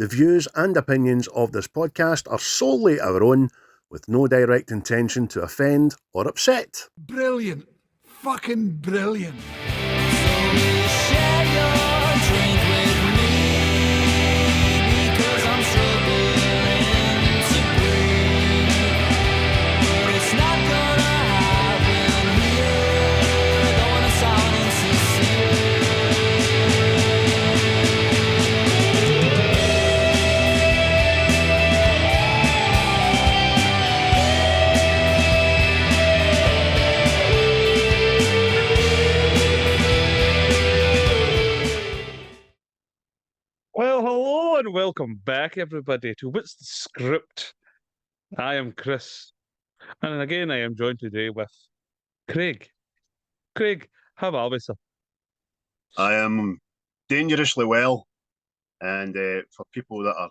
The views and opinions of this podcast are solely our own, with no direct intention to offend or upset. Brilliant. Fucking brilliant. Well, hello and welcome back, everybody, to What's the Script? I am Chris, and again, I am joined today with Craig. Craig, how are we, sir? I am dangerously well, and for people that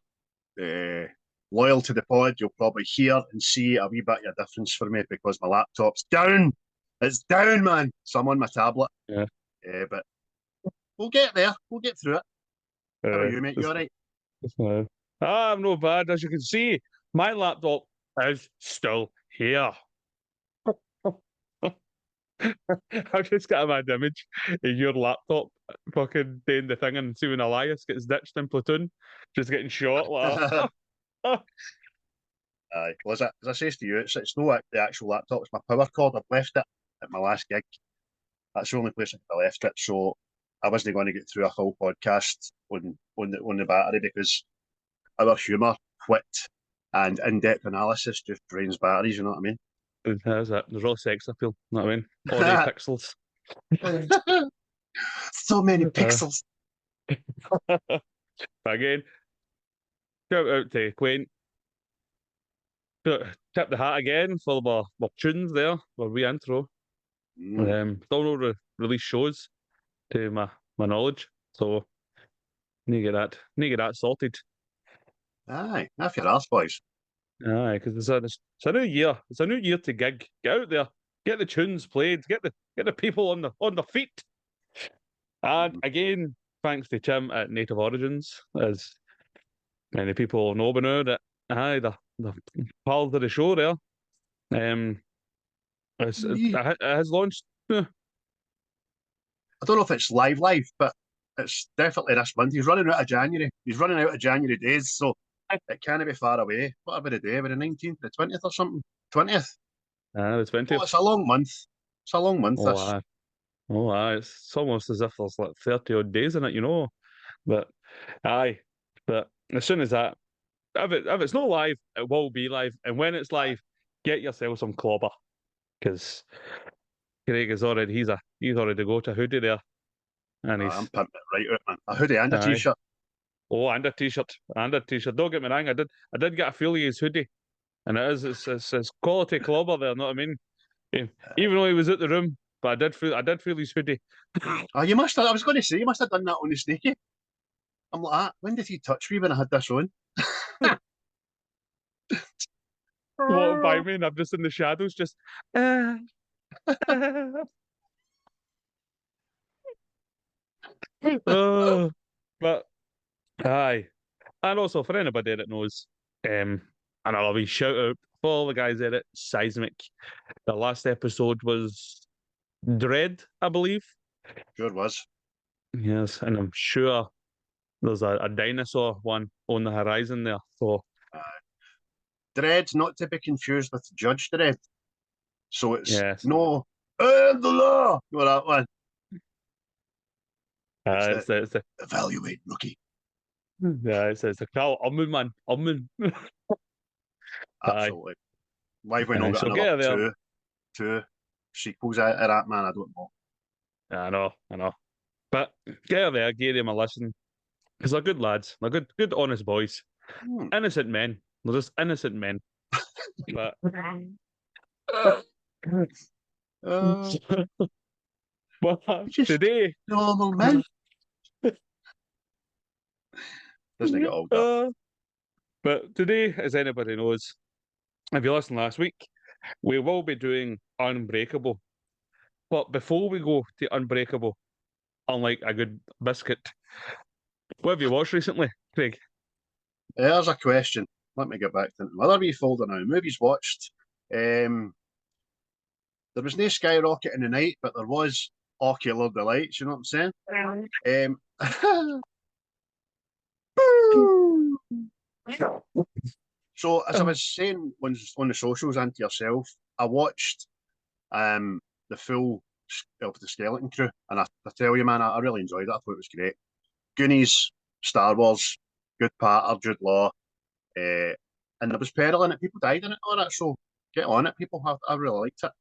are loyal to the pod, you'll probably hear and see a wee bit of a difference for me because my laptop's down. It's down, man. So I'm on my tablet. Yeah. But we'll get there. We'll get through it. How are you, mate? You all right? I'm not bad. As you can see, my laptop is still here. I've just got a mad image of your laptop fucking doing the thing and see when Elias gets ditched in Platoon, just getting shot like that. Aye. Well, as I say to you, it's not the actual laptop, it's my power cord. I've left it at my last gig. That's the only place I left it. So I wasn't going to get through a full podcast on the battery because our humour, wit, and in-depth analysis just drains batteries, you know what I mean? There's real sex appeal, you know what I mean? All the pixels. So many pixels. Again, shout out to Quaint. Tip the hat again for my tunes there, my wee intro. Still no release shows to my knowledge, so need to get that sorted. Aye, if you're arse, boys. Aye, because it's a new year. It's a new year to gig. Get out there, get the tunes played, get the people on the feet. And again, thanks to Tim at Native Origins, as many people know by now that the pals of the show there. It has launched. I don't know if it's live, but it's definitely this month. He's running out of January. He's running out of January days, so it can't be far away. What about the day? About the 19th, the 20th or something? 20th? The 20th. Oh, it's a long month. It's a long month, this. Aye. It's almost as if there's like 30 odd days in it, you know. But aye. But as soon as that, if it's not live, it will be live. And when it's live, get yourself some clobber. Because Craig is already he's already got a hoodie there. And I'm pimping it right out, man. A hoodie and a t-shirt. Oh, and a t-shirt. Don't get me wrong, I did get a feel of his hoodie. And it's quality clobber there, know what I mean? Even though he was at the room, but I did feel his hoodie. Oh, you must have, I was going to say, you must have done that on the sneaky. I'm like, when did he touch me when I had this on? Walking by me and I'm just in the shadows, just but aye. And also for anybody that knows, and I'll be shout out for all the guys there at Seismic. The last episode was Dread, I believe. Sure was. Yes, and I'm sure there's a dinosaur one on the horizon there. So Dread, not to be confused with Judge Dread. So it's no and the law. You know that one? It's the evaluate rookie. Yeah, it's the Carl Umman, man. Umman. Absolutely. Why have we not got another two sequels out of that, man? I don't know. I know. But get there, give them a listen. Because they're good lads. They're good honest boys. Innocent men. They're just innocent men. But today normal men. Doesn't get old. But today, as anybody knows, if you listened last week, we will be doing Unbreakable. But before we go to Unbreakable, unlike a good biscuit, what have you watched recently, Craig? There's a question. Let me get back to the other wee folder now. Movies watched. There was no Skyrocket in the Night, but there was Ocular Delights, you know what I'm saying? So, as I was saying on the socials and to yourself, I watched the full of the Skeleton Crew, and I tell you, man, I really enjoyed it. I thought it was great. Goonies, Star Wars, good part of Jude Law, and there was peril in it. People died in it, all that. So get on it, people. I really liked it.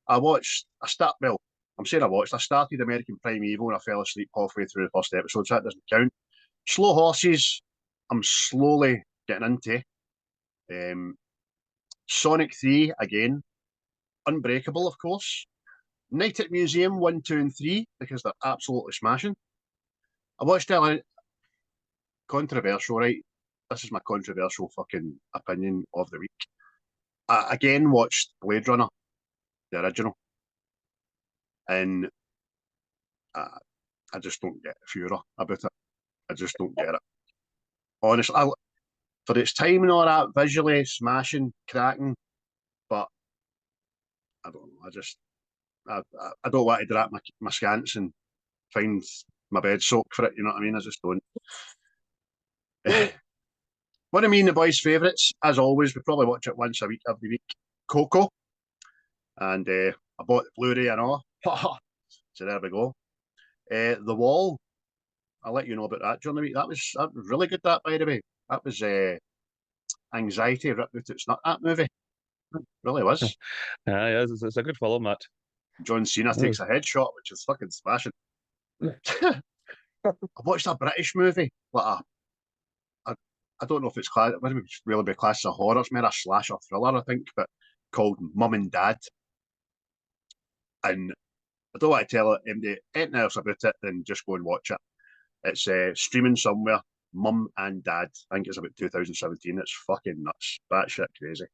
I started American Primeval and I fell asleep halfway through the first episode, so that doesn't count. Slow Horses, I'm slowly getting into. Sonic 3, again. Unbreakable, of course. Night at Museum 1, 2, and 3, because they're absolutely smashing. I watched controversial, right? This is my controversial fucking opinion of the week. I again watched Blade Runner, the original, and I just don't get furor about it. I just don't get it. Honestly, for its time and all that, visually smashing, cracking, but I don't know. I don't want to drop my scants and find my bed soaked for it. You know what I mean? I just don't. What I mean, the boys' favourites, as always, we probably watch it once a week, every week. Coco, and I bought the Blu-ray and all. So there we go. The Wall, I'll let you know about that during the week. That was really good, that, by the way. That was anxiety ripped out its nut, that movie. It really was. Yeah, it's a good film, that. John Cena takes a headshot, which is fucking smashing. I watched a British movie, I don't know if it's class. It wouldn't really be classed as a horror. It's more a slasher thriller, I think, but called Mum and Dad. And I don't want to tell anybody anything else about it, then just go and watch it. It's streaming somewhere. Mum and Dad. I think it's about 2017. It's fucking nuts. Batshit crazy.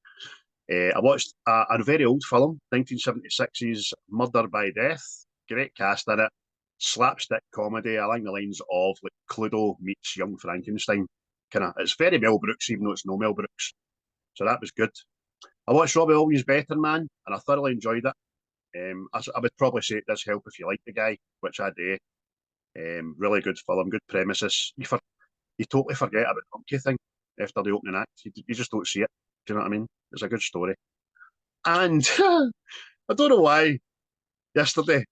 I watched a very old film, 1976's Murder by Death. Great cast in it. Slapstick comedy along the lines of like Cluedo meets Young Frankenstein. It's very Mel Brooks, even though it's no Mel Brooks. So that was good. I watched Robbie Williams' Better Man, and I thoroughly enjoyed it. I would probably say it does help if you like the guy, which I do. Really good film, good premises. You totally forget about the monkey thing after the opening act. You just don't see it. Do you know what I mean? It's a good story. And I don't know why, yesterday,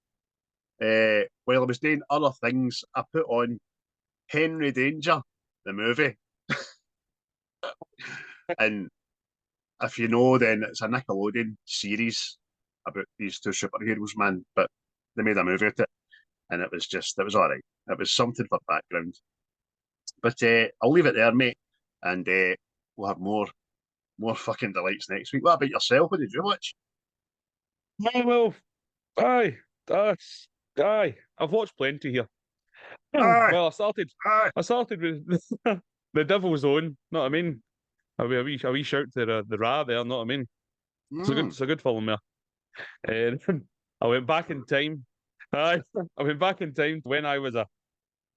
while I was doing other things, I put on Henry Danger, the movie. And if you know, then it's a Nickelodeon series about these two superheroes, man. But they made a movie out of it, and it was all right. It was something for background. But I'll leave it there, mate, and we'll have more fucking delights next week. What about yourself? What did you watch? Well, aye, aye. I've watched plenty here. Aye, Well, aye. I started with the Devil's Own. Know what I mean? A wee shout to the Ra there. Know what I mean? It's a good film there. And I went back in time. I went back in time when I was a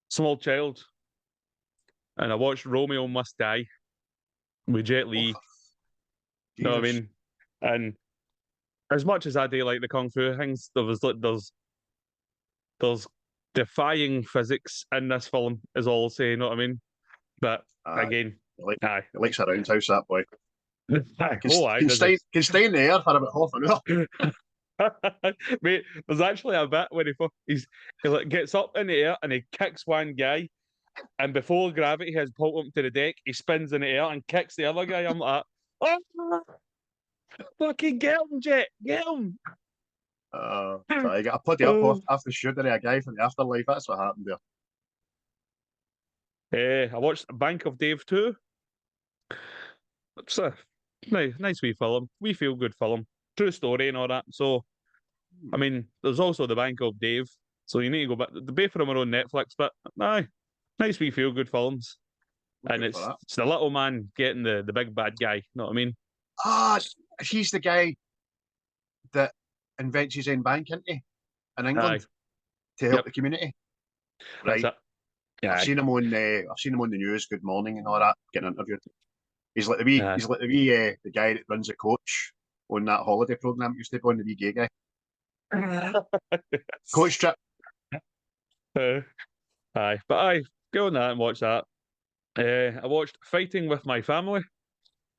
small child, and I watched Romeo Must Die with Jet Li. Oh, Know what I Jesus. mean? And as much as I do like the kung fu things, there's defying physics in this film, is all I'll say. You know what I mean? But Aye. again, He aye. likes a roundhouse, that boy. Aye. Oh, aye. Can stay in the air for about half an hour. Mate, there's actually a bit where he like gets up in the air and he kicks one guy, and before gravity has pulled him to the deck, he spins in the air and kicks the other guy. I'm like, oh, fucking get him, Jet, get him. So you got a putty up after shooting a guy from the afterlife. That's what happened there. I watched Bank of Dave 2. It's a nice wee film. We feel good film. True story and all that. So, I mean, there's also the Bank of Dave. So you need to go back. The both of them are on Netflix, but aye, nice wee feel good films. And it's the little man getting the big bad guy. Know what I mean? He's the guy that invents his own bank, isn't he? In England to help the community. Right. Yeah. I've seen him on the news, Good Morning and all that, getting interviewed. He's like the wee, Aye. he's like the guy that runs the coach on that holiday program. Used to be on the wee gay guy. Coach trip. Aye, but aye, go on that and watch that. I watched Fighting with My Family.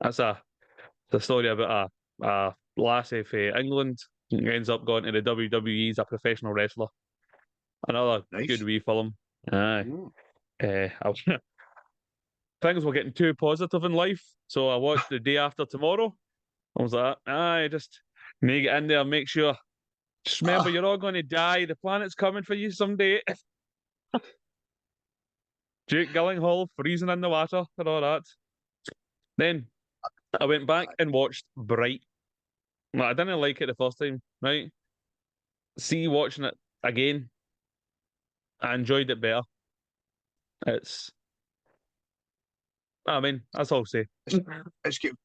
That's it's a story about a lassie from England who ends up going to the WWE as a professional wrestler. Another Nice. good wee film. Aye. Mm. Things were getting too positive in life, so I watched The Day After Tomorrow. I was like, aye, just make it in there, make sure. Just remember, you're all going to die. The planet's coming for you someday. Jake Gyllenhaal freezing in the water and all that. Then I went back and watched Bright. I didn't like it the first time, right? See, watching it again, I enjoyed it better. That's all I'll say. It's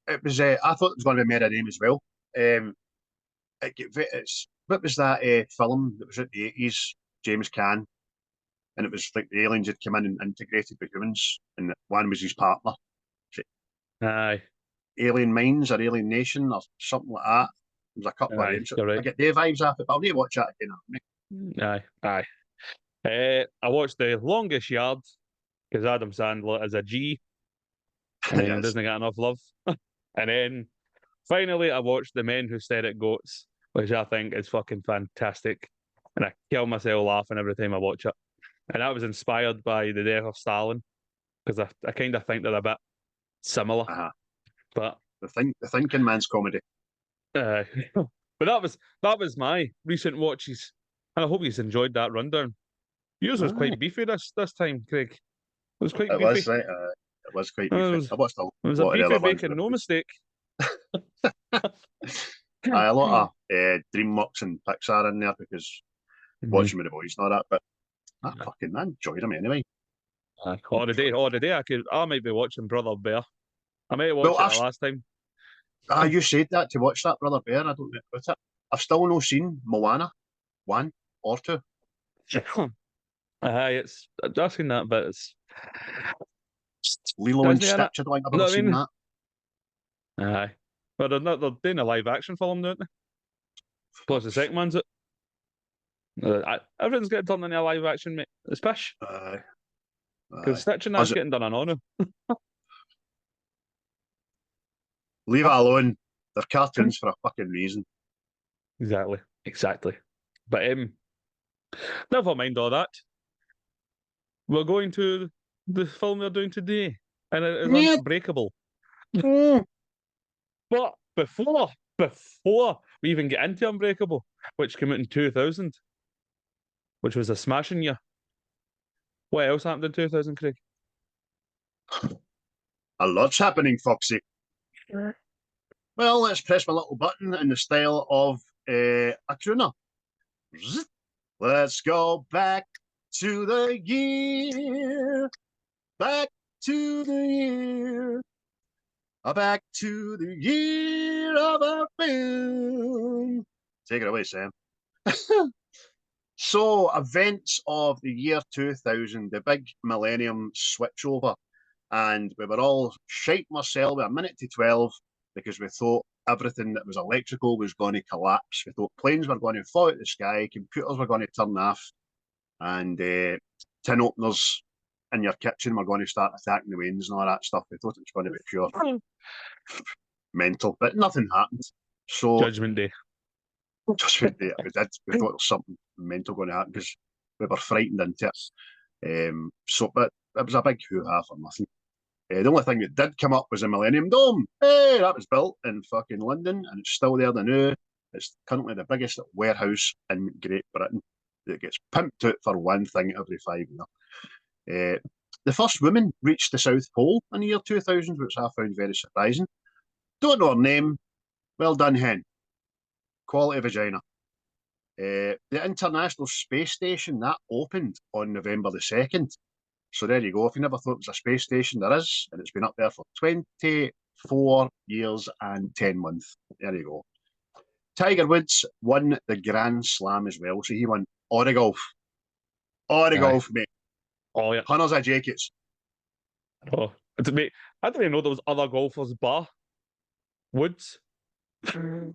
it was. I thought it was going to be Mary Name as well. What was that film that was at the 80s? James Caan, and it was like the aliens had come in and integrated with humans, and one was his partner. Aye, Alien Minds or Alien Nation or something like that. There was a couple of aye, names. you're I right. get their vibes off it, but I'll need to watch that again. Aye. I watched The Longest Yard because Adam Sandler is a G and he Yes. doesn't get enough love. And then finally, I watched The Men Who Stare at Goats, which I think is fucking fantastic. And I kill myself laughing every time I watch it. And that was inspired by the death of Stalin because I kind of think they're a bit similar. But The Thinking Man's comedy. but that was my recent watches, and I hope you've enjoyed that rundown. Yours was quite beefy this time, Craig. It was quite It beefy. was right. It was quite beefy. It I watched a was a lot of the beefy other ones. bacon, no mistake. A lot of DreamWorks and Pixar in there because watching with the boys and all that. But I enjoyed them anyway. Or the day I might be watching Brother Bear. I might have watched Well, it the last time. You said that to watch that Brother Bear. I don't know about it. I've still not seen Moana 1 or 2. Aye, I've seen that, but it's Lilo and Disney, innit? Stitch. I don't think I've Know ever what I seen mean? that. Aye, but they're doing a live action film, don't they? Plus the second one's it. Everything's getting turned into a live action, mate. It's pish. Because Stitch and that's getting done on honor. Leave it alone. They're cartoons for a fucking reason. Exactly. But never mind all that. We're going to the film we're doing today, and it is Unbreakable. But before we even get into Unbreakable, which came out in 2000, which was a smashing year. What else happened in 2000, Craig? A lot's happening, Foxy. Well, let's press my little button in the style of a crooner. Let's go back to the year. Back to the year. Back to the year of our film. Take it away, Sam. So, events of the year 2000, the big millennium switchover. And we were all shiting ourselves with a minute to 12 because we thought everything that was electrical was going to collapse. We thought planes were going to fall out of the sky, computers were going to turn off, and tin openers in your kitchen were going to start attacking the wains and all that stuff. We thought it was going to be pure mental, but nothing happened. So Judgment Day. We thought there was something mental going to happen because we were frightened into it. But it was a big hoo-ha for nothing. The only thing that did come up was the Millennium Dome. Hey, that was built in fucking London, and it's still there now. It's currently the biggest warehouse in Great Britain that gets pimped out for one thing every 5 years. The first woman reached the South Pole in the year 2000, which I found very surprising. Don't know her name. Well done, hen. Quality vagina. The International Space Station, that opened on November the 2nd. So there you go. If you never thought it was a space station, there is, and it's been up there for 24 years and 10 months. There you go. Tiger Woods won the Grand Slam as well, so he won Golf, mate. Oh yeah. Hunters of Jackets. Oh, mate, I didn't even know there was other golfers bar Woods. Aye,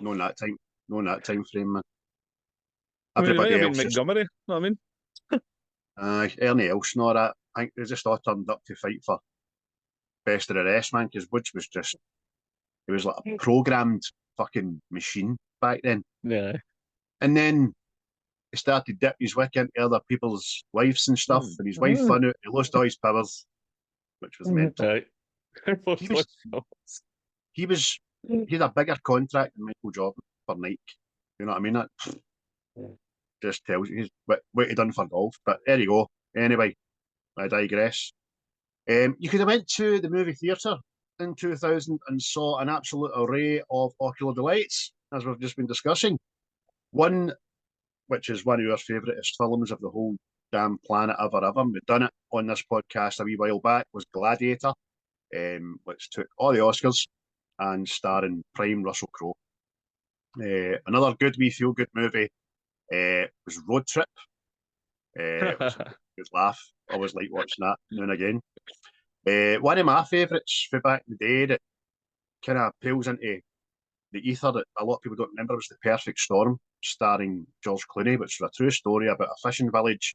no in that time. No in that time frame, man. I mean, it might Everybody have been else just Montgomery. Know what I mean? Ernie else and all that. I think they just all turned up to fight for best of the rest, man, because Woods was just he was like a programmed fucking machine back then. Yeah. And then he started dipping his wick into other people's wives and stuff, and his wife found out he lost all his powers, which was mental. Right. He was he had a bigger contract than Michael Jordan for Nike. You know what I mean? That just tells you what he done for golf. But there you go. Anyway, I digress. You could have went to the movie theatre in 2000 and saw an absolute array of ocular delights, as we've just been discussing. One, which is one of our favouriteest films of the whole damn planet ever. We've done it on this podcast a wee while back, was Gladiator, which took all the Oscars and starring prime Russell Crowe. Another good wee feel-good movie was Road Trip. It was a good laugh. Always like watching that now and again. One of my favourites for back in the day that kind of pales into the ether that a lot of people don't remember was The Perfect Storm, starring George Clooney, which was a true story about a fishing village,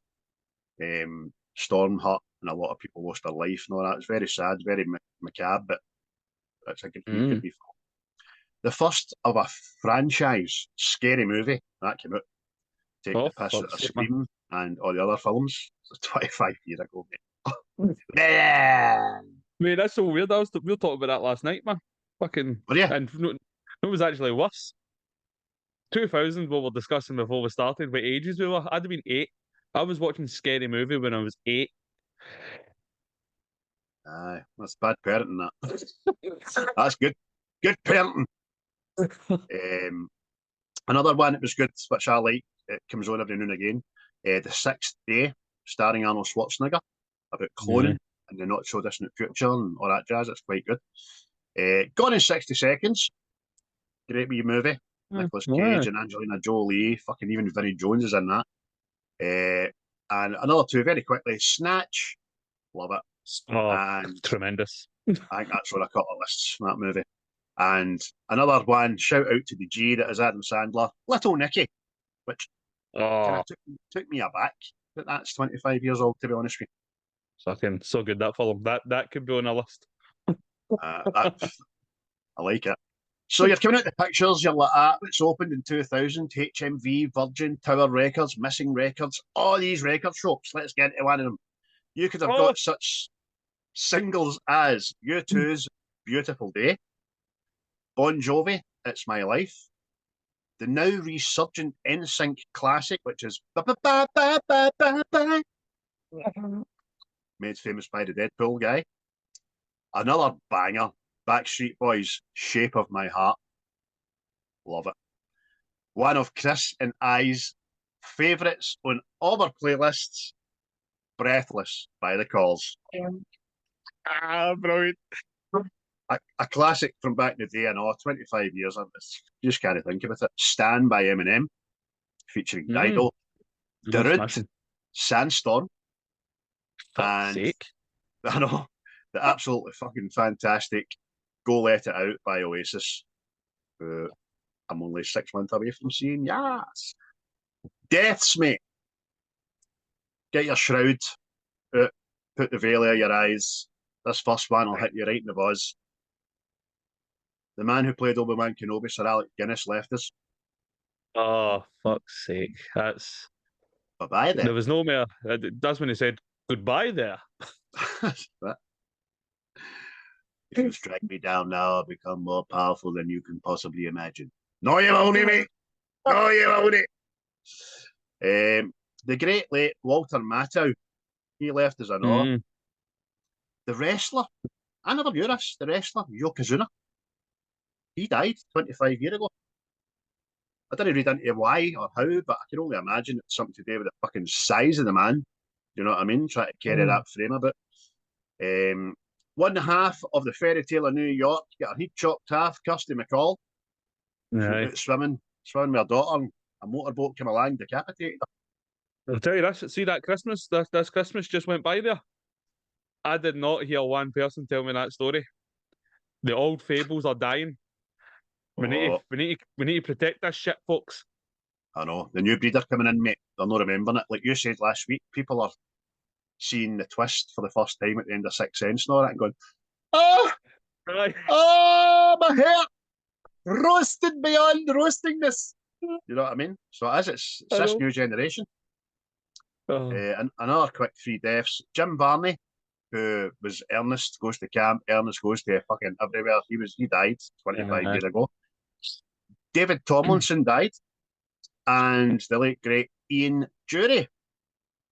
storm hit, and a lot of people lost their life and all that. It's very sad, very macabre, but it's a good wee film. The first of a franchise scary movie that came out, taking the piss out of Scream and all the other films. So 25 years ago, mate. Mate, that's so weird. We were talking about that last night, man. Fucking. Were you? And no, it was actually worse. 2000, we were discussing before we started what ages we were. I'd have been 8. I was watching Scary Movie when I was 8. Aye, that's bad parenting, that. That's good. Good parenting. Another one that was good, which I like, it comes on every now and again. The Sixth Day, starring Arnold Schwarzenegger, about cloning in the not so distant future and all that jazz. It's quite good. Gone in 60 Seconds, great wee movie. Nicolas Cage and Angelina Jolie, fucking even Vinnie Jones is in that. And another two, very quickly, Snatch, love it. Oh, and tremendous. I think that's on a couple of lists from that movie. And another one, shout out to the G, that is Adam Sandler, Little Nicky, which kind of took me aback that that's 25 years old, to be honest with you. Fucking so good, that film. That could be on a list. I like it. So you're coming out the pictures, you're like, it's opened in 2000, HMV, Virgin, Tower Records, Missing Records, all these record shops. Let's get into one of them. You could have got such singles as U2's Beautiful Day, Bon Jovi, It's My Life, the now resurgent NSYNC classic, which is made famous by the Deadpool guy. Another banger, Backstreet Boys, Shape of My Heart. Love it. One of Chris and I's favourites on all our playlists, Breathless by The Calls. Brilliant. A classic from back in the day, I know, 25 years of this. You just can't think about it. Stan by Eminem, featuring Dido. Darude, Sandstorm. Fuck's sake. I know, the absolutely fucking fantastic Go Let It Out by Oasis. I'm only 6 months away from seeing yes. Deaths, mate. Get your shroud out, put the veil out of your eyes. This first one will hit you right in the buzz. The man who played Obi-Wan Kenobi, Sir Alec Guinness, left us. Oh, fuck's sake. That's... Bye-bye then. There was no more... That's when he said, goodbye there. If you strike me down now, I'll become more powerful than you can possibly imagine. No, you won't, mate. No, you won't. The great late Walter Matthau, he left us an awe. The wrestler, I never knew this, the wrestler, Yokozuna, he died 25 years ago. I didn't read into why or how, but I can only imagine it's something to do with the fucking size of the man. You know what I mean? Try to carry that frame a bit. One half of the fairy tale of New York, got her head chopped half, Kirsty McCall. Swimming with her daughter, and a motorboat came along, decapitated her. I'll tell you this. See that Christmas? This Christmas just went by there. I did not hear one person tell me that story. The old fables are dying. Oh, We need to protect this shit, folks. I know. The new breed are coming in, mate. They're not remembering it. Like you said last week, people are seeing the twist for the first time at the end of Sixth Sense and all that and going, oh, Aye. oh, my hair roasted beyond roastingness. You know what I mean? So as it's I this know. new generation. Oh, And another quick three deaths. Jim Varney, who was Ernest goes to camp, Ernest goes to fucking everywhere. He died 25 yeah. years ago. David Tomlinson died, and the late great Ian Jury,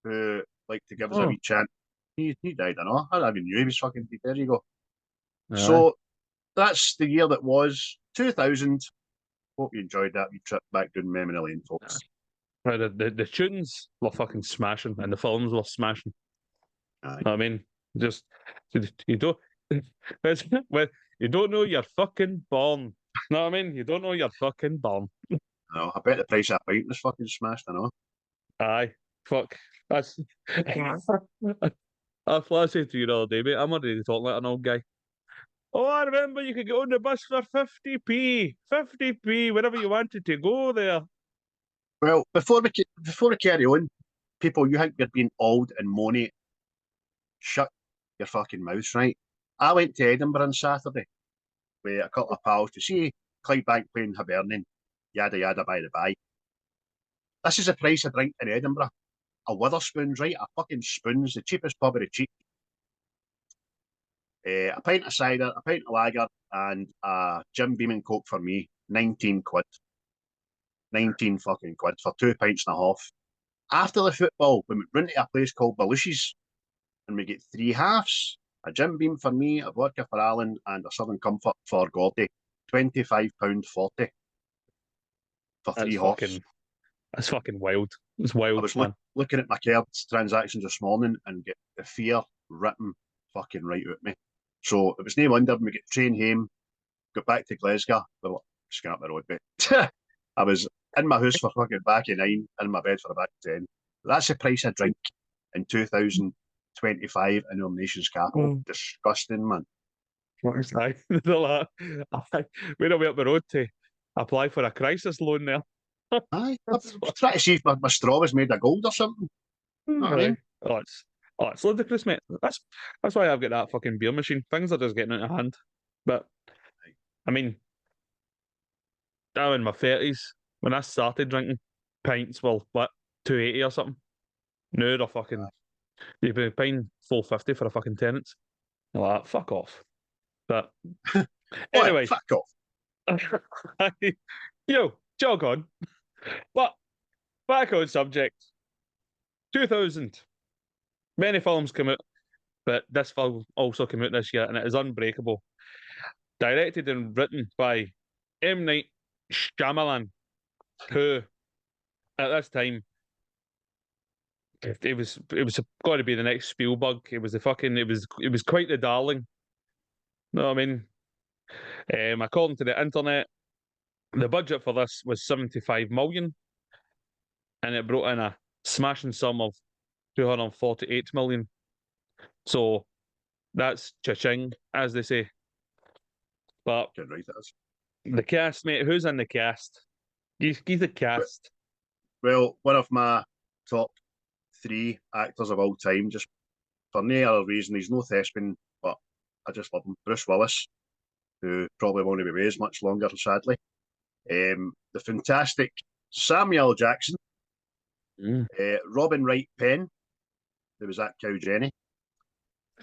who liked to give us a Oh, wee chant. He died, I know. I never knew he was fucking dead. There you go. aye. So that's the year that was 2000. Hope you enjoyed that wee trip back down memory lane, folks. Right, the tunes were fucking smashing, and the films were smashing. Aye. I mean, just you don't when you don't know you're fucking born. Know what I mean? You don't know you're fucking born. I know. I bet the price of a pint was fucking smashed, I know. Aye, fuck. That's that's what I said to you the other day, mate. I'm already talking like an old guy. Oh, I remember you could get on the bus for 50p, 50p, wherever you wanted to go there. Well, before we carry on, people, you think you're being old and moany, shut your fucking mouth, right? I went to Edinburgh on Saturday with a couple of pals to see Clydebank playing Hibernian, yada yada by the by. This is the price of drink in Edinburgh. A Witherspoon's, right? A fucking spoon's the cheapest pub of the cheap. A pint of cider, a pint of lager, and a Jim Beam and Coke for me. 19 quid. 19 fucking quid for 2 pints and a half. After the football, we went round to a place called Belushi's, and we get 3 halves. A Jim Beam for me, a vodka for Alan, and a Southern Comfort for Gordy. £25.40 for That's 3 halves. that's fucking wild. It's I wild, was man. looking at my cards transactions this morning and get the fear written fucking right out of me. So it was no wonder when we get the train home, got back to Glasgow, we were just going up the road, mate. I was in my house for fucking back of 9, in my bed for about 10. That's the price of drink in 2025 in our nation's capital. Mm. Disgusting, man. Aye. They're like, aye. We're away up the road to apply for a crisis loan there. Aye, I That's was trying to see if my straw was made of gold or something. Know what I mean? It's ludicrous, mate. That's why I've got that fucking beer machine. Things are just getting out of hand. But I mean, now in my 30s, when I started drinking, pints were what, 280 or something. Now they're fucking you'd be paying 450 for a fucking tenants. You're like, fuck off. But anyway. Fuck off. Yo, jog on. But back on subject. 2000. Many films come out, but this film also came out this year, and it is Unbreakable. Directed and written by M. Night Shyamalan, who at this time it was got to be the next Spielberg. It was quite the darling. You know what I mean? According to the internet, the budget for this was 75 million, and it brought in a smashing sum of 248 million. So that's cha-ching, as they say. But Right, it is. the cast, mate, who's in the cast? Give the cast. Well, one of my top 3 actors of all time, just for no other reason. He's no thespian, but I just love him. Bruce Willis, who probably won't be with us much longer, sadly. The fantastic Samuel Jackson, Robin Wright Penn, who was that cow Jenny.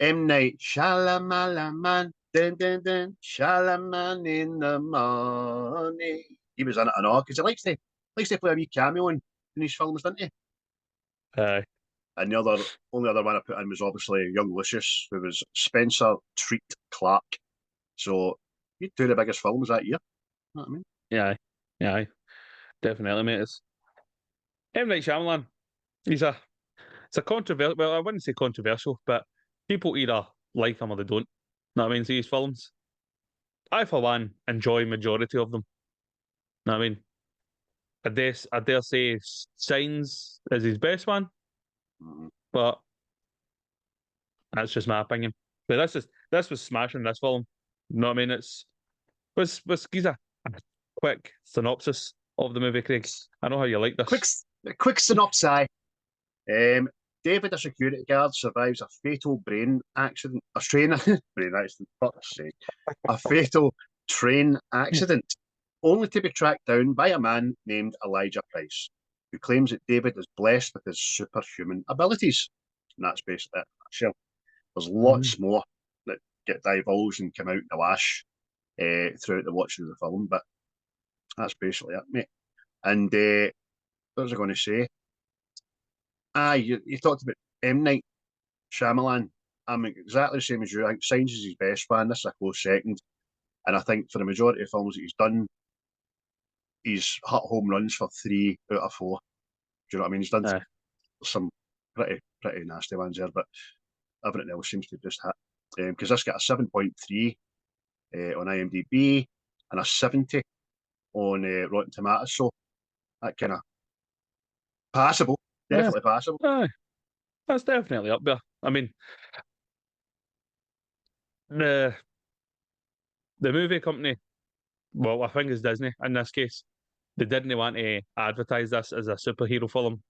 M. Night Shyamalan, dun dun dun, Shyamalan in the morning. He was in it and all because he likes to play a wee cameo in his films, doesn't he? Aye. And the only other one I put in was obviously young Lucius, who was Spencer Treat Clark. So he had 2 of the biggest films that year. You know what I mean? Yeah, definitely, mate. It's M. Night Shyamalan. It's a controversial. Well, I wouldn't say controversial, but people either like him or they don't. Know what I mean? See his films. I, for one, enjoy majority of them. Know what I mean? I dare say Signs is his best one, but that's just my opinion. But this was smashing, this film. You know what I mean? Was give a quick synopsis of the movie, Craig. I know how you like this. Quick synopsis. David, a security guard, survives a fatal brain accident. A fatal train accident, only to be tracked down by a man named Elijah Price, who claims that David is blessed with his superhuman abilities. And that's basically it. Sure. There's lots more that get divulged and come out in the lash throughout the watching of the film, but that's basically it, mate. And what was I going to say? You talked about M. Night Shyamalan. I'm exactly the same as you. I think Signs is his best one. This is a close second. And I think for the majority of films that he's done, he's hit home runs for 3 out of 4. Do you know what I mean? He's done some pretty nasty ones there, but everything else seems to just hit. Because this got a 7.3 on IMDb and a 70 on Rotten Tomatoes. So that kind of passable. Definitely passable. That's definitely up there. I mean, the movie company, well, I think it's Disney in this case, they didn't want to advertise this as a superhero film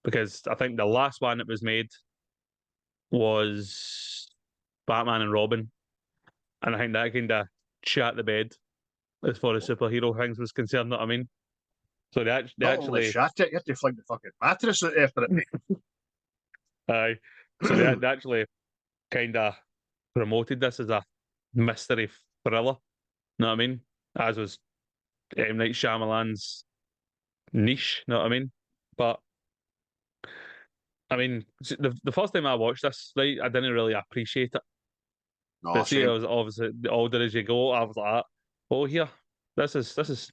because I think the last one that was made was Batman and Robin, and I think that kind of shat the bed as far as superhero things was concerned. Know what I mean? So they actually shat it. You have to fling the fucking mattress out after it, mate. Aye. So they actually kind of promoted this as a mystery thriller. Know what I mean? As was M. Night Shyamalan's niche. Know what I mean? But I mean, the first time I watched this, right, I didn't really appreciate it. No, But see, I was obviously the older as you go, I was like, oh, here, this is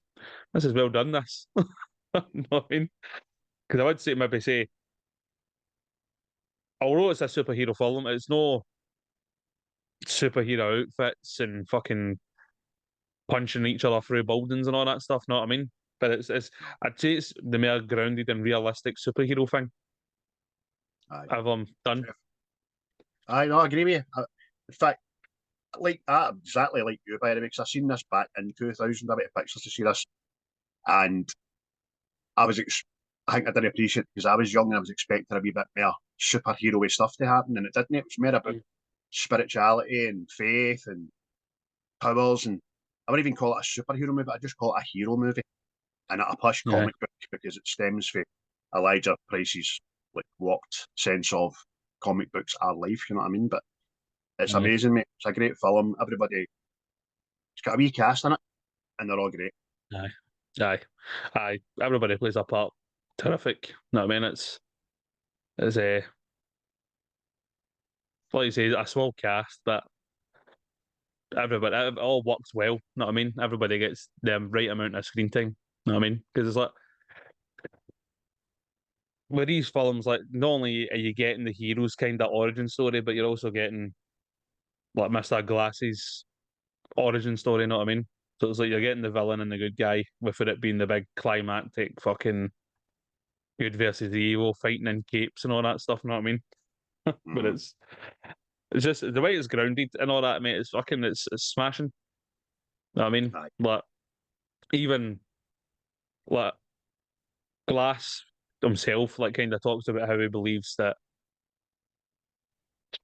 well done. This, you know what I mean? Because I would say maybe say, although it's a superhero film, it's no superhero outfits and fucking punching each other through buildings and all that stuff. Know what I mean? But it's I'd say it's the more grounded and realistic superhero thing I've done. I agree with you. In fact, like that exactly like you, by the way, because I seen this back in 2000. I went to pictures to see this, and I think I didn't appreciate it because I was young and I was expecting a wee bit more superhero-y stuff to happen, and it didn't. It was more about spirituality and faith and powers, and I wouldn't even call it a superhero movie. I just call it a hero movie, and a push comic book because it stems from Elijah Price's like warped sense of comic books are life. You know what I mean? But it's amazing, mate. It's a great film. It's got a wee cast in it, and they're all great. Aye. Everybody plays a part. Terrific. Know what I mean? It's a like you say, a small cast, but everybody it all works well. Know what I mean? Everybody gets the right amount of screen time. Know what I mean? Because it's like with these films, like not only are you getting the hero's kind of origin story, but you're also getting like Mr. Glass's origin story. Know what I mean? So it's like you're getting the villain and the good guy, without it being the big climactic fucking good versus the evil fighting in capes and all that stuff. Know what I mean? But it's just the way it's grounded and all that, mate. It's smashing. Know what I mean? Like even like Glass himself, like kind of talks about how he believes that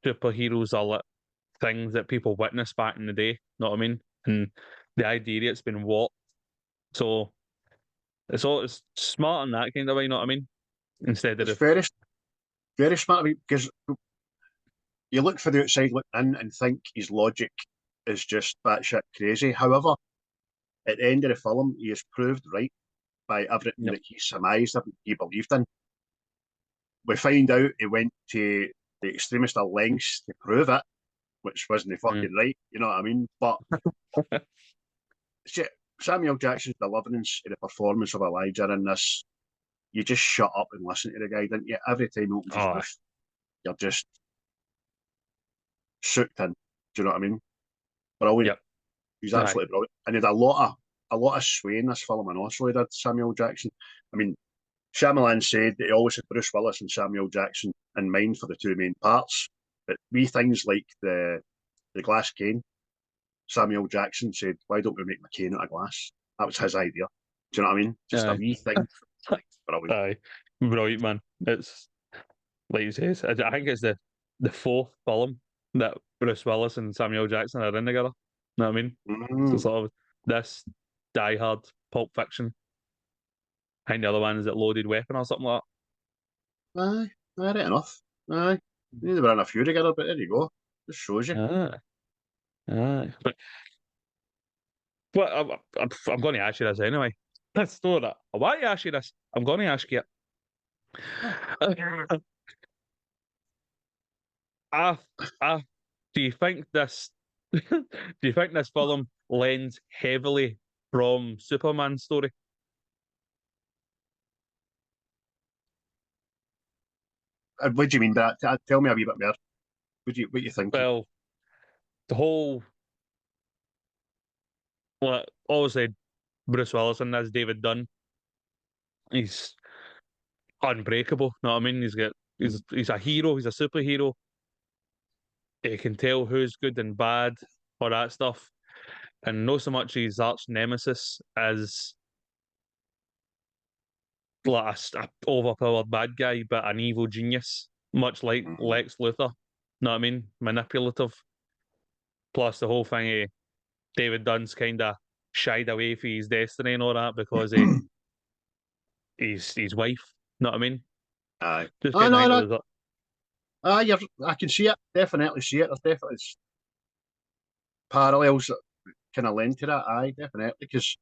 superheroes are like things that people witnessed back in the day. Know what I mean? And the idea it's been warped. So it's smart in that kind of way. You know what I mean? Instead of it's very, very smart because you look for the outside looking in and think his logic is just batshit crazy. However, at the end of the film, he is proved right by everything that he surmised, everything he believed in. We find out he went to the extremest of lengths to prove it, which wasn't fucking right. You know what I mean? But Samuel Jackson's deliverance of the performance of Elijah in this, you just shut up and listen to the guy, didn't you? Every time he opens his mouth, you're just soaked in. Do you know what I mean? Brilliant. He's absolutely brilliant. And he had a lot of a lot of swaying this film, and also he did Samuel Jackson. I mean, Shyamalan said that he always had Bruce Willis and Samuel Jackson in mind for the two main parts, but wee things like the glass cane, Samuel Jackson said, "Why don't we make my cane out of glass?" That was his idea. Do you know what I mean? Just a wee thing. Brilliant. Aye, brilliant, man. It's like you say, I think it's the fourth film that Bruce Willis and Samuel Jackson are in together. You know what I mean? So sort of this Die Hard, Pulp Fiction. I think the other one is at Loaded Weapon or something like Aye, right enough. Aye. They were in a few together, but there you go. Just shows you. that. Aye. But I'm going to ask you this anyway. Let's do that. I want to ask you this. I'm going to ask you. Do you think this? Do you think this film lends heavily from Superman story? What do you mean by that? Tell me a wee bit more. What you think? Well, the whole, well, obviously Bruce Willis and this David Dunn. He's unbreakable. Know what I mean? He's a hero. He's a superhero. He can tell who's good and bad, all that stuff, and not so much his arch nemesis as like a overpowered bad guy, but an evil genius, much like Lex Luthor. Know what I mean? Manipulative. Plus the whole thing, David Dunn's kind of shied away from his destiny and all that because his wife. Know what I mean? Aye. Just I kind know of that. Aye, I can see it. Definitely see it. There's definitely parallels that kind of lend to that. Aye, definitely. Because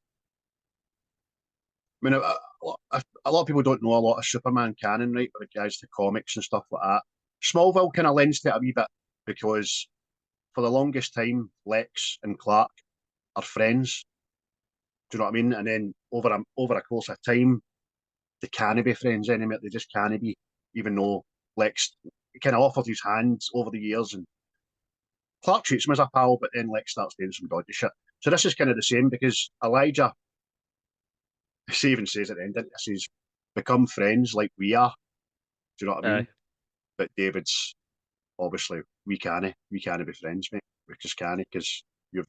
I mean, a lot of people don't know a lot of Superman canon, right? With regards to comics and stuff like that. Smallville kind of lends to it a wee bit because for the longest time, Lex and Clark are friends. Do you know what I mean? And then over a course of time, they can't be friends anymore. They just can't be, even though Lex kind of offered his hand over the years, and Clark treats him as a pal, but then Lex starts doing some dodgy shit. So this is kind of the same because Elijah, she even says at the end, it says, become friends like we are. Do you know what I mean? Aye. But David's obviously we can't be friends, mate. We just can't because you've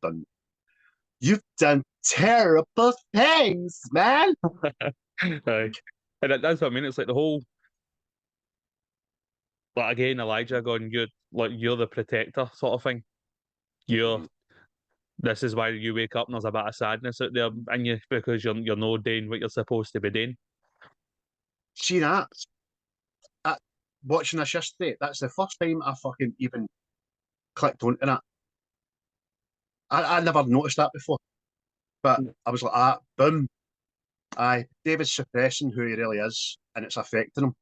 done terrible things, man. Aye. And that's what I mean. It's like the whole, like again, Elijah going, you're the protector sort of thing. This is why you wake up and there's a bit of sadness out there in you because you're not doing what you're supposed to be doing. See that? Watching this yesterday, that's the first time I fucking even clicked onto that. I never noticed that before. But I was like, boom. Aye, David's suppressing who he really is, and it's affecting him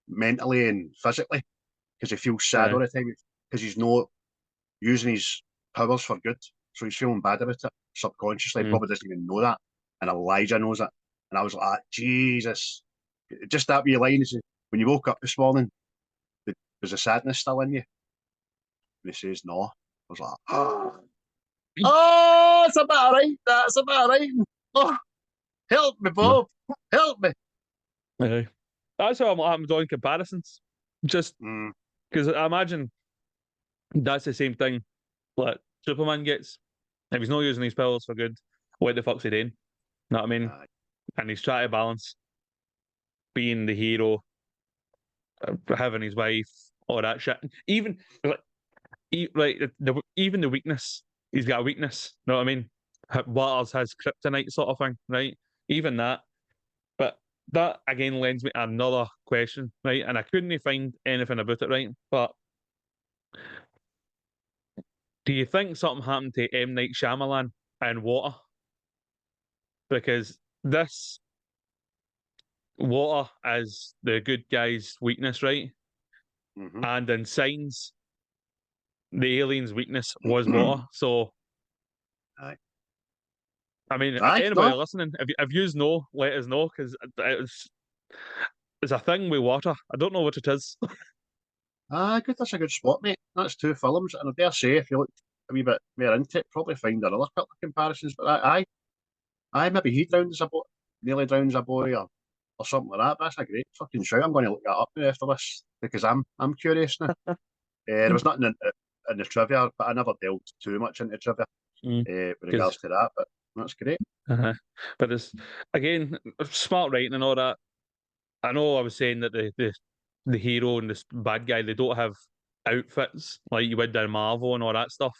mentally and physically because he feels sad all the time because he's not using his powers for good. So he's feeling bad about it subconsciously. Probably doesn't even know that. And Elijah knows it. And I was like, Jesus. Just that wee line is when you woke up this morning, was the sadness still in you? And he says, no. I was like, oh, that's about right. That's about right. Oh, help me, Bob. Help me. That's how I'm doing comparisons. Just because I imagine that's the same thing like Superman gets. If he's not using his powers for good, what the fuck's he doing? Know what I mean? And he's trying to balance being the hero, having his wife, all that shit. Even even the weakness, he's got a weakness. Know what I mean? Water's his kryptonite sort of thing, right? Even that. But that again lends me another question, right? And I couldn't find anything about it, right? But do you think something happened to M. Night Shyamalan and water? Because this water is the good guy's weakness, right? And in Signs, the alien's weakness was water. So, I mean, anybody listening, if you know, let us know because it's a thing with water. I don't know what it is. Good. That's a good spot, mate. That's two films, and I dare say if you look a wee bit more into it, probably find another couple of comparisons. But Aye, maybe he drowns a boy, nearly drowns a boy, or something like that. But that's a great fucking shout. I'm going to look that up now after this because I'm curious now. There was nothing in the trivia, but I never delved too much into trivia with regards to that. But that's great. But it's again smart writing and all that. I know I was saying that the hero and this bad guy, they don't have outfits like you would in Marvel and all that stuff.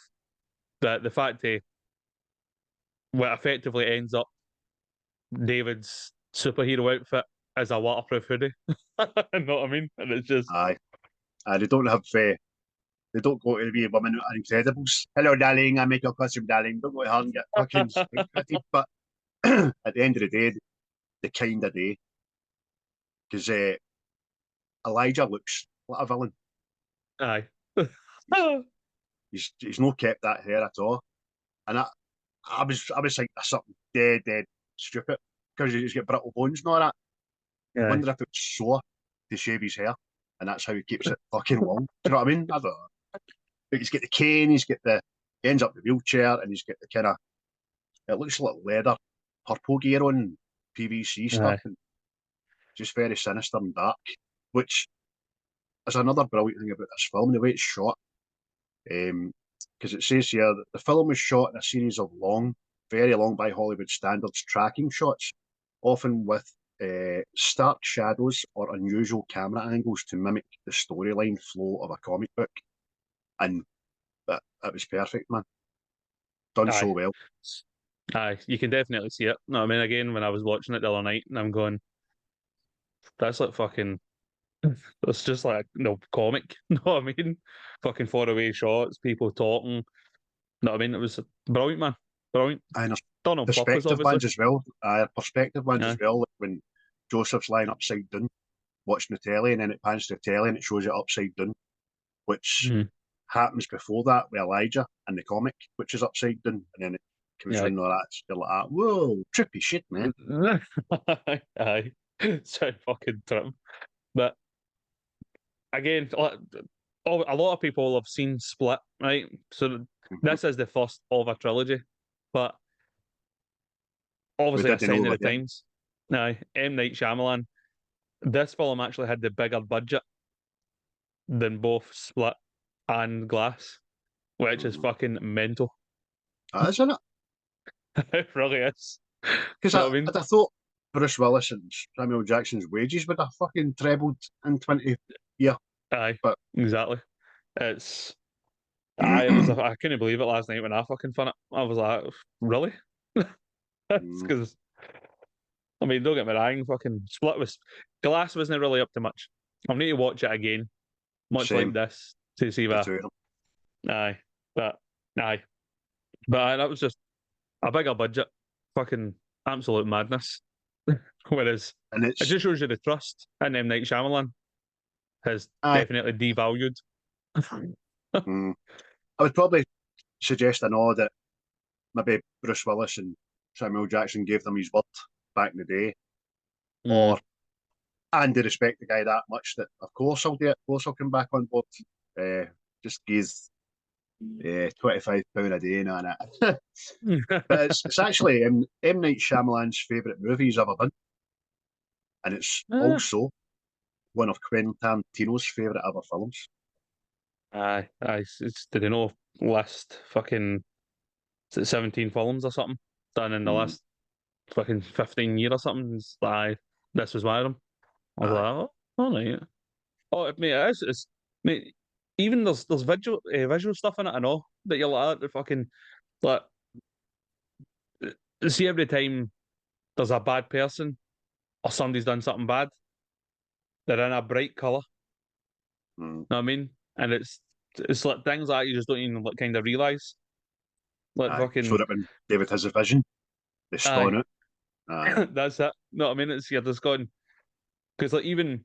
But the fact that what effectively ends up David's superhero outfit is a waterproof hoodie. You know what I mean? And it's just Aye, they don't have. They don't go to the women are Incredibles. Hello, darling. I make your costume, darling. Don't go to her and get fucking fitted. But at the end of the day, they kind of do. Because Elijah looks like a villain. aye. He's not kept that hair at all. And I was thinking of something dead stupid because he's got brittle bones and all that. I wonder if it's sore to shave his hair, and that's how he keeps it fucking long. Do you know what I mean? I don't know. But he's got the cane, he ends up the wheelchair, and he's got the kind of, it looks like leather, purple gear on PVC stuff, and just very sinister and dark, which is another brilliant thing about this film, the way it's shot. Because it says here that the film was shot in a series of very long by Hollywood standards tracking shots, often with stark shadows or unusual camera angles to mimic the storyline flow of a comic book. And that was perfect, man. Done so well. Aye, you can definitely see it. No, I mean, again, when I was watching it the other night, and I'm going, that's like fucking, it's just like, comic. You know what I mean? Fucking faraway shots, people talking. You know what I mean? It was brilliant, man. Brilliant. And done on purpose, perspective obviously. ones as well. Perspective ones as well. Like when Joseph's lying upside down, watching the telly, and then it pans to the telly and it shows it upside down, which happens before that with Elijah in the comic, which is upside down, and then it comes in all that. You're like that. Whoa, trippy shit, man. Aye. So fucking trip. But again, a lot of people have seen Split, right? So this is the first of a trilogy, but obviously a sign of the times. Aye, M. Night Shyamalan. This film actually had the bigger budget than both Split and Glass, which is fucking mental. Isn't it? It really is. Because I thought Bruce Willis and Samuel Jackson's wages would have fucking trebled in 20 years. Aye, but exactly. It's I couldn't believe it last night when I fucking found it. I was like, really? Because I mean, don't get me wrong, fucking Glass wasn't really up to much. I'll need to watch it again, much like this, to see that. Aye, but that was just a bigger budget, fucking absolute madness. Whereas it just shows you the trust in M. Night Shyamalan has definitely devalued. I would probably suggest that maybe Bruce Willis and Samuel Jackson gave them his word back in the day, and they respect the guy that much that of course I'll do it, of course I'll come back on board. Just give £25 a day on it. But it's actually M. Night Shyamalan's favourite movie he's ever done, and it's also one of Quentin Tarantino's favourite ever films. Aye. Did they know last fucking 17 films or something done in the last fucking 15 years or something? Aye, this was one of them. I was like, oh, right. Oh, mate, it's mate. Even there's visual stuff in it. I know that you're like the fucking like. See, every time there's a bad person or somebody's done something bad, they're in a bright colour. Know what I mean? And it's like things like you just don't even kind of realise. Like fucking. So that when David has a vision, they stone it. That's it. No, I mean you're just going because like even.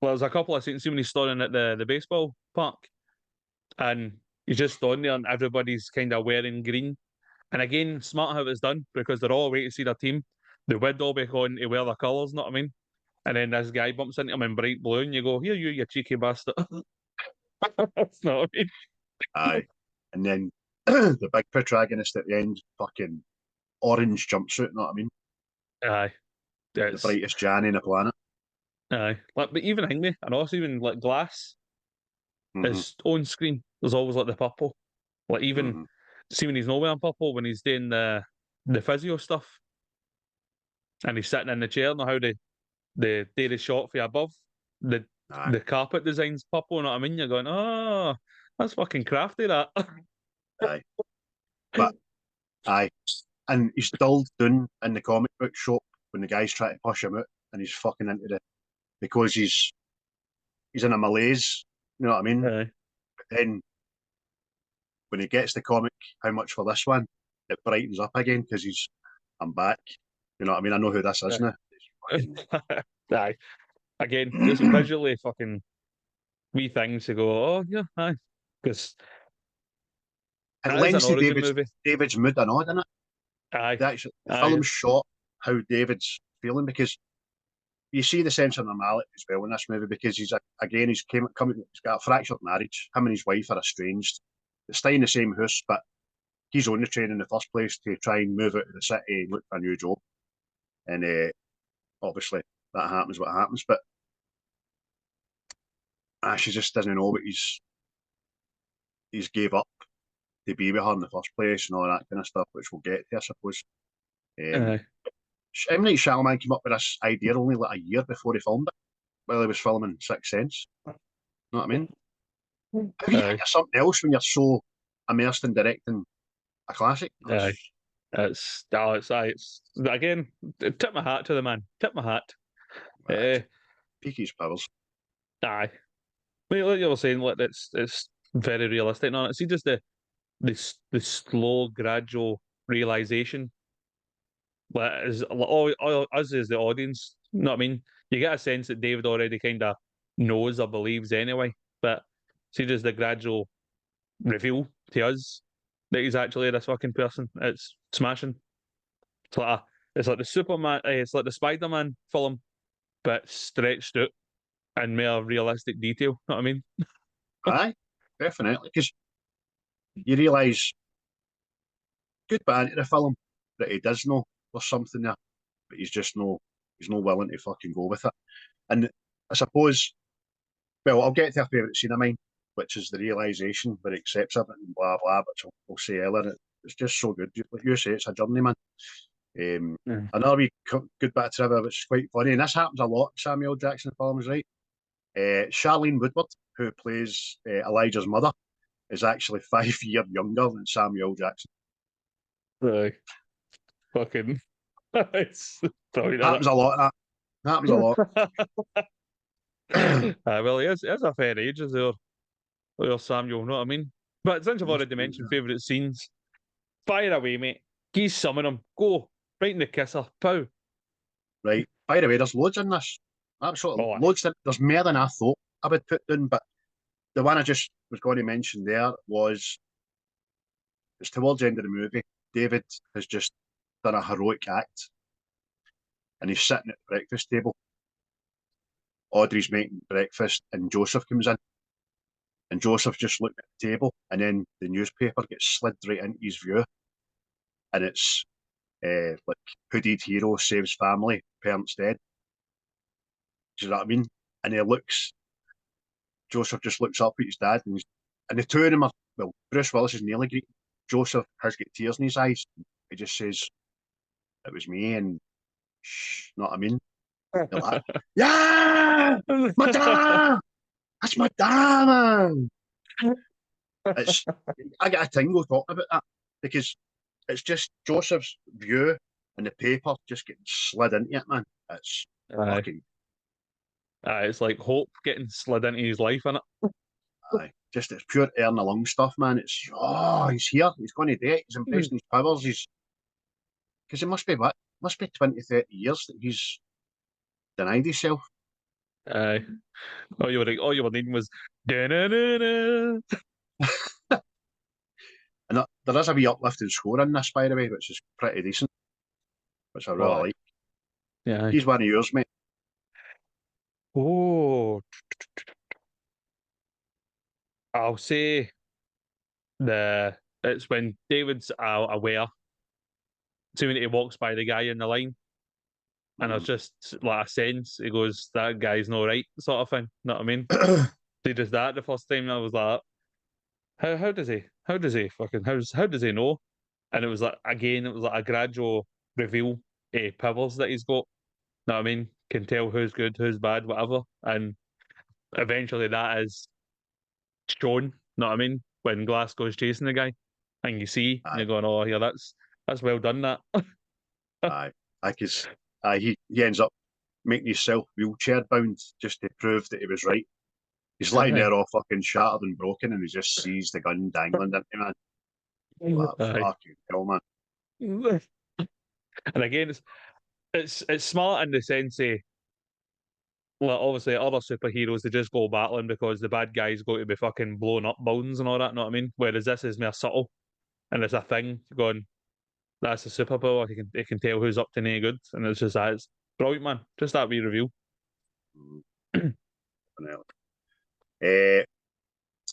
Well, there's a couple I've seen when he's standing at the baseball park, and he's just standing there, and everybody's kind of wearing green. And again, smart how it's done because they're all waiting to see their team. They would all be going to wear their colours, know what I mean? And then this guy bumps into him in bright blue, and you go, "Here, you cheeky bastard." That's not what I mean. Aye, and then the big protagonist at the end, fucking orange jumpsuit, you know what I mean? Aye. The It's brightest Janny on the planet. aye. Like, but even Hingme, and also even like Glass, Hmm. his own screen, there's always like the purple. Like even Hmm. see when he's not wearing purple when he's doing the physio stuff and he's sitting in the chair, know how the day the shot for above the Aye, the carpet design's purple, you know what I mean? You're going, oh, that's fucking crafty that. aye. But aye. And he's still doing in the comic book shop when the guys try to push him out and he's fucking into the because he's in a malaise, you know what I mean? Aye. But then when he gets the comic, how much for this one? It brightens up again because I'm back. You know what I mean? I know who this is now. Aye. Again, just visually fucking wee things to go, oh yeah, aye. Because It that is an lends to origin movie. David's mood and all, doesn't it? Aye. The Aye. film's shot how David's feeling because you see the sense of normality as well in this movie because he's got a fractured marriage. Him and his wife are estranged. They stay in the same house, but he's on the train in the first place to try and move out of the city and look for a new job. And obviously that happens what happens. But she just doesn't know what he's gave up to be with her in the first place and all that kind of stuff, which we'll get to, I suppose. Aye. M. Night Shyamalan came up with this idea only like a year before he filmed it, while he was filming Sixth Sense. You know what I mean? How do you think Aye. of something else when you're so immersed in directing a classic? Aye. It's again, tip my hat to the man. Tip my hat. Uh, Peak his powers. aye. Like you were saying, like it's very realistic. No, see just the slow, gradual realization. Like is like, all us as the audience. You know what I mean? You get a sense that David already kind of knows or believes anyway. But see just the gradual reveal to us that he's actually this fucking person. It's smashing. It's like the Superman. It's like the Spider-Man film, but stretched out and more realistic detail. Know what I mean? Aye, definitely. Because you realise, good bit into the film, that he does know there's something there, but he's no willing to fucking go with it. And I suppose, well, I'll get to a favourite scene of mine, which is the realisation where he accepts everything, and blah blah, which I'll say earlier. It's just so good. Like you say, it's a journey, man. Yeah. Another good bit of trivia, which is quite funny, and this happens a lot in Samuel Jackson films, right? Charlene Woodward, who plays Elijah's mother, is actually 5 years younger than Samuel Jackson. Aye. Fucking. It's brilliant, Happens a lot. That happens a lot. Well, he is a fair age, is there, Samuel, you know what I mean? But since I've already mentioned favourite scenes, fire away, mate. Geese some of them. Go. Right in the kisser. Pow. Right. By the way, there's loads in this. Absolutely Oh, aye. loads. There's more than I thought I would put down, but the one I just was going to mention there was it's towards the end of the movie. David has just done a heroic act, and he's sitting at the breakfast table. Audrey's making breakfast, and Joseph comes in, and Joseph just looking at the table, and then the newspaper gets slid right into his view, and it's like hooded hero saves family, parents dead. Do you know what I mean? And Joseph just looks up at his dad, and the two of them are, well, Bruce Willis is nearly great. Joseph has got tears in his eyes. He just says, "It was me," and shh, you know what I mean? You're like, yeah, my dad! That's my dad, man! It's, I get a tingle talking about that because it's just Joseph's view and the paper just getting slid into it, man. It's Aye. fucking It's like hope getting slid into his life, innit? aye. Just it's pure air in the lung stuff, man. It's he's here, he's going to do it, he's embracing his powers, he's because it must be what? Must be 20, 30 years that he's denied himself. Aye. All you were needing was da-na-na-na. And there is a wee uplifting score in this, by the way, which is pretty decent, which I really Aye. like. Yeah. He's one of yours, mate. Oh, I'll say it's when David's aware see when he walks by the guy in the line, and I was just like a sense. He goes, "That guy's not right," sort of thing. Know what I mean? He does that the first time, and I was like, how does he fucking how does he know? And it was like again, it was like a gradual reveal powers that he's got. Know what I mean? Can tell who's good, who's bad, whatever. And eventually that is shown, know what I mean? When Glasgow's chasing the guy and you see, and you're going, oh, yeah, that's well done, that. Aye. Because he ends up making himself wheelchair bound just to prove that he was right. He's lying there all fucking shattered and broken, and he just sees the gun dangling into him, man. Like, fucking hell, man. And again, it's smart in the sense of, well, obviously other superheroes, they just go battling because the bad guy's going to be fucking blowing up buildings and all that, know what I mean? Whereas this is more subtle, and it's a thing going, that's a superpower, he can tell who's up to no good, and it's just that, it's brilliant, man. Just that wee review.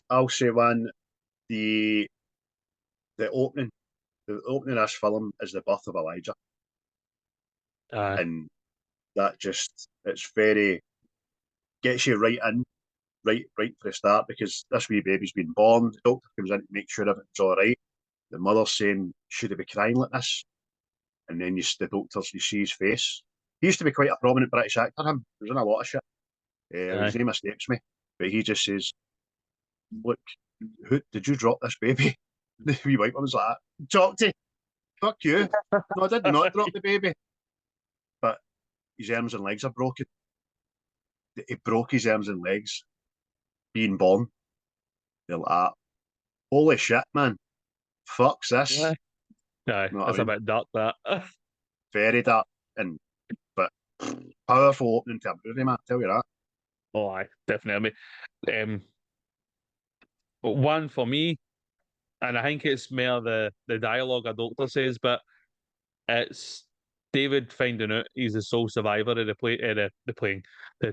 I'll say one, the opening of this film is the birth of Elijah. And that just, it's very, gets you right in, right for the start, because this wee baby's been born. The doctor comes in to make sure everything's all right. The mother's saying, should he be crying like this? And then you see his face. He used to be quite a prominent British actor, him. He was in a lot of shit. His name escapes me. But he just says, look, who did you drop this baby? The wee white one was like, Doctor, fuck you. No, I did not drop the baby. But his arms and legs are broken. He broke his arms and legs being born. They're like, holy shit, man. Fuck's this. Aye, that's a bit dark, that. Very dark. But powerful opening to a movie, man, I tell you that. Oh, aye, definitely. One for me, and I think it's more the dialogue a doctor says, but it's David finding out he's the sole survivor of the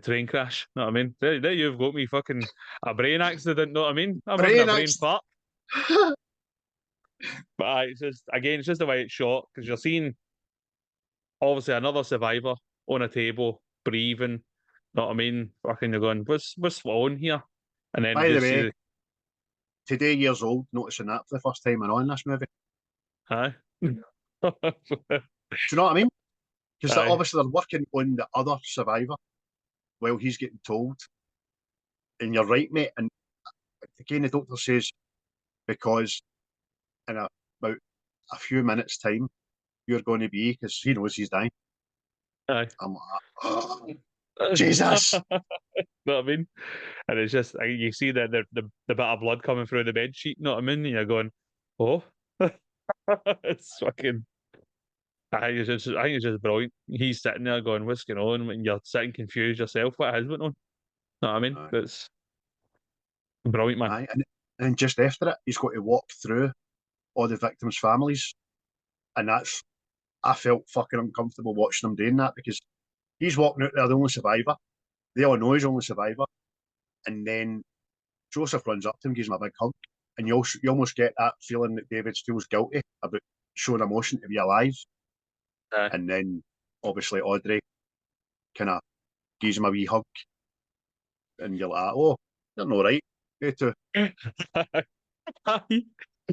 train crash. Know what I mean? There you've got me fucking a brain accident. Know what I mean? I'm having a brain fart. But it's just the way it's shot, because you're seeing obviously another survivor on a table breathing. Know what I mean? Fucking, you're going, what's on here? And then By the way, today years old, noticing that for the first time in this movie. Aye. Do you know what I mean? Because obviously they're working on the other survivor while he's getting told. And you're right, mate. And again, the doctor says, because in about a few minutes' time, you're going to be, because he knows he's dying. Aye. I'm like, oh, Jesus. Know what I mean? And it's just, you see the bit of blood coming through the bed sheet, know what I mean? And you're going, oh. It's fucking, I think it's just brilliant. He's sitting there going, what's going on? And you're sitting confused yourself, what has went on? Know what I mean? It's brilliant, man. Aye. And just after it, he's got to walk through all the victims' families. And I felt fucking uncomfortable watching him doing that, because he's walking out there, the only survivor. They all know he's the only survivor. And then Joseph runs up to him, gives him a big hug. And you almost get that feeling that David feels guilty about showing emotion to be alive. And then, obviously, Audrey kind of gives him a wee hug. And you're like, oh, you're not right. You too.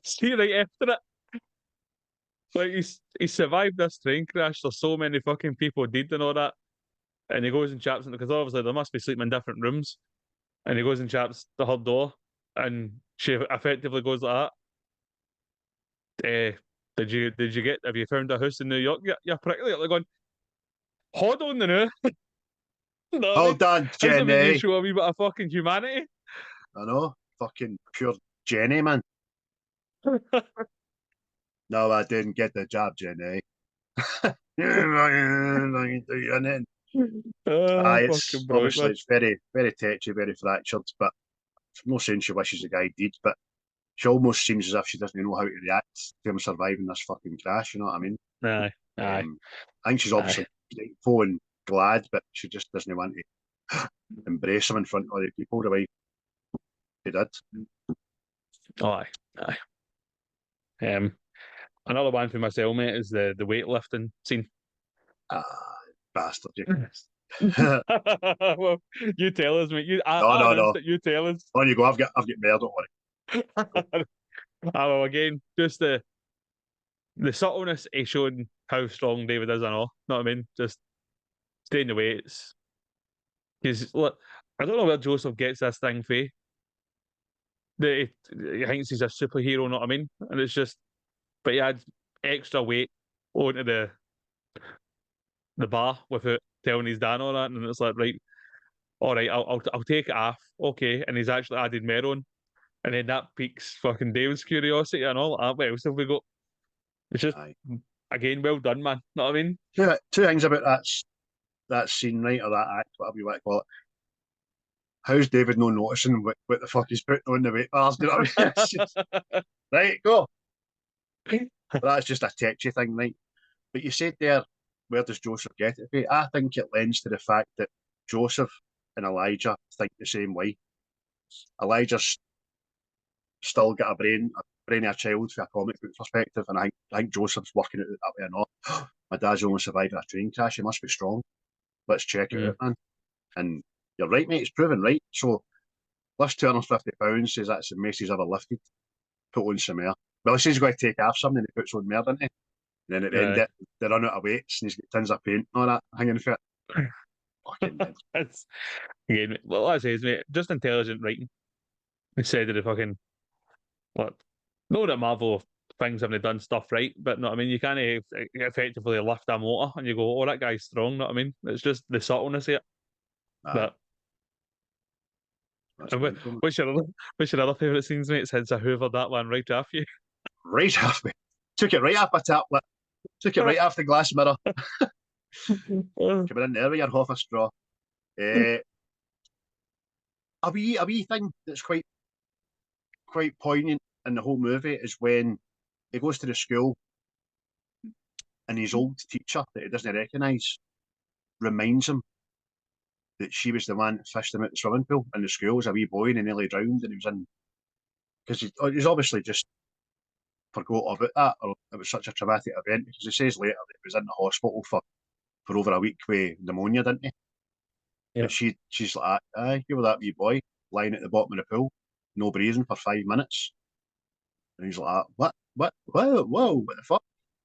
See, right after it, like, he survived this train crash. There's so many fucking people dead and all that. And he goes and chaps, because obviously they must be sleeping in different rooms. And he goes and chaps the her door, and she effectively goes like that. Have you found a house in New York yet? You're practically going, hold on now. No, Hold on, Jenny. You show a wee bit of fucking humanity. I know. Fucking pure Jenny, man. No, I didn't get the job, Jenny. Obviously, it's very, very touchy, very fractured, but I'm not saying she wishes the guy dead, but she almost seems as if she doesn't know how to react to him surviving this fucking crash, you know what I mean? Aye. I think she's obviously grateful and glad, but she just doesn't want to embrace him in front of other people the way he did. Aye. Another one for myself, mate, is the weightlifting scene. Ah, bastard. You. Well, you tell us, mate. No, I no. announced it. You tell us. On you go. I've got more. Don't worry. Well, again, just the subtleness is showing how strong David is and all. Know what I mean? Just staying the weights. Because look, I don't know where Joseph gets this thing for. He thinks he's a superhero, know what I mean? And it's just, but he adds extra weight onto the bar without telling his dad all that, and it's like, right, all right, I'll take it off, okay. And he's actually added more on, and then that piques fucking David's curiosity and all that. What else have we got? It's just Aye. again, well done, man. Know what I mean? Two things about that scene, right, or that act, whatever you want to call it. How's David not noticing what the fuck he's putting on the weight bars? Do you know what I mean? It's just, right, go. But that's just a tetchy thing, right? But you said there, where does Joseph get it from? I think it lends to the fact that Joseph and Elijah think the same way. Elijah's still got a brain of a child from a comic book perspective, and I think Joseph's working it that way or not. My dad's only survived a train crash. He must be strong. Let's check it out, man. And you're right, mate. It's proven right. So lifts £250. Says that's the most he's ever lifted. Put on some air. Well, he says he's going to take off something and he puts on more, doesn't he? And then at the end, they run out of weights and he's got tins of paint and all that hanging for it. Fucking dead. That's again, well, as I say, mate, just intelligent writing. Instead of the fucking what? No, that Marvel things haven't done stuff right, but no, I mean, you can't effectively lift a motor and you go, "Oh, that guy's strong." Know what I mean? It's just the subtleness here. But what's your other favourite scenes, mate? Since I hoovered that one right off you. Right off me. Took it right off my tablet. Took it right off the glass mirror. Coming in there with your half a straw. A wee thing that's quite poignant in the whole movie is when he goes to the school and his old teacher that he doesn't recognise reminds him that she was the one that fished him out the swimming pool in the school as a wee boy and he nearly drowned, and he was in because he's obviously just forgot about that, or it was such a traumatic event, because he says later that he was in the hospital for over a week with pneumonia, didn't he? Yeah. But she's like, aye, you were that wee boy lying at the bottom of the pool, no breathing for 5 minutes. And he's like, what, whoa, what the fuck?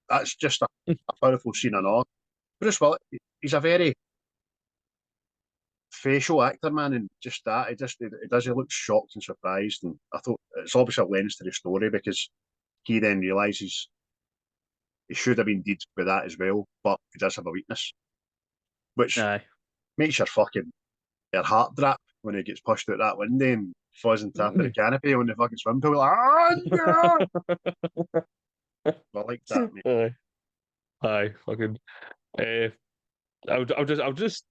That's just a powerful scene and all. Bruce Willis, he's a very facial actor, man, and just that, he looks shocked and surprised, and I thought it's obviously a lens to the story, because he then realises he should have been dead with that as well, but he does have a weakness, which makes your heart drop when he gets pushed out that window and falls into the canopy on the fucking swim pool. Like, I like that, mate. Aye, fucking. I'll just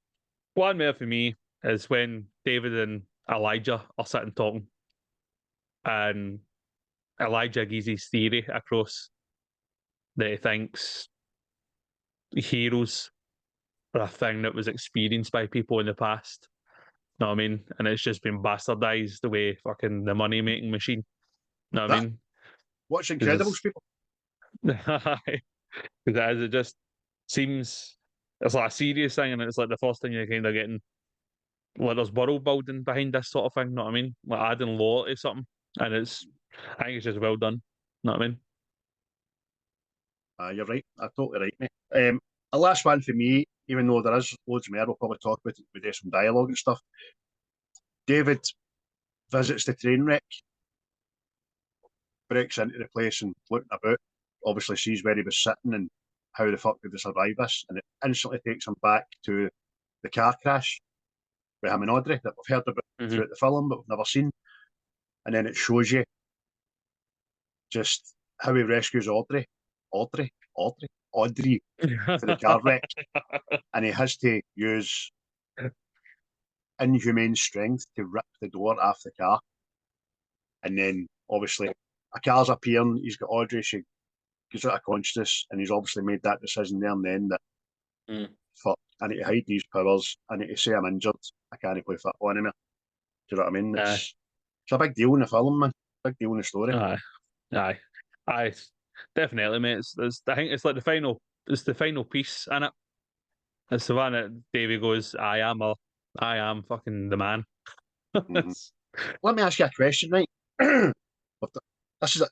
one more for me is when David and Elijah are sitting talking, and Elijah gives his theory across that he thinks heroes are a thing that was experienced by people in the past. Know what I mean? And it's just been bastardized the way fucking the money making machine. Know what I mean? Watch Incredibles, people. Because it just seems it's like a serious thing, and it's like the first thing you're kind of getting. Like there's world building behind this sort of thing. Know what I mean? Like adding law to something, and I think it's just well done. Know what I mean? You're right. I'm totally right, mate. A last one for me, even though there is loads more, we'll probably talk about it. We do some dialogue and stuff. David visits the train wreck, breaks into the place and looking about, obviously sees where he was sitting and how the fuck did they survive this, and it instantly takes him back to the car crash with him and Audrey that we've heard about throughout the film but we've never seen. And then it shows you just how he rescues Audrey to the car wreck, and he has to use inhumane strength to rip the door off the car. And then obviously a car's appearing, he's got Audrey, she gets out of consciousness, and he's obviously made that decision there and then that fuck, I need to hide these powers, I need to say I'm injured, I can't play football anymore. Do you know what I mean? It's a big deal in the film, man. Big deal in the story. Aye. definitely, mate. I think it's like it's the final piece in it. It's the one that Davy goes, I am fucking the man. Mhm. Let me ask you a question, right? This is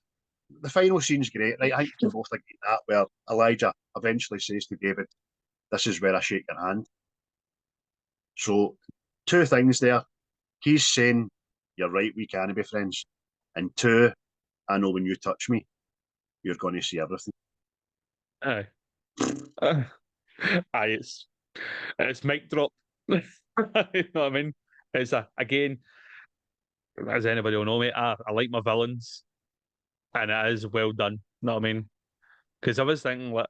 the final scene's great, right? I think you can both agree that where Elijah eventually says to David, "This is where I shake your hand." So, two things there. He's saying, "You're right, we can be friends," and two, I know when you touch me, you're going to see everything. Aye. Aye, it's mic drop. You know what I mean? It's again, as anybody will know, mate, I like my villains, and it is well done. You know what I mean? Because I was thinking, like,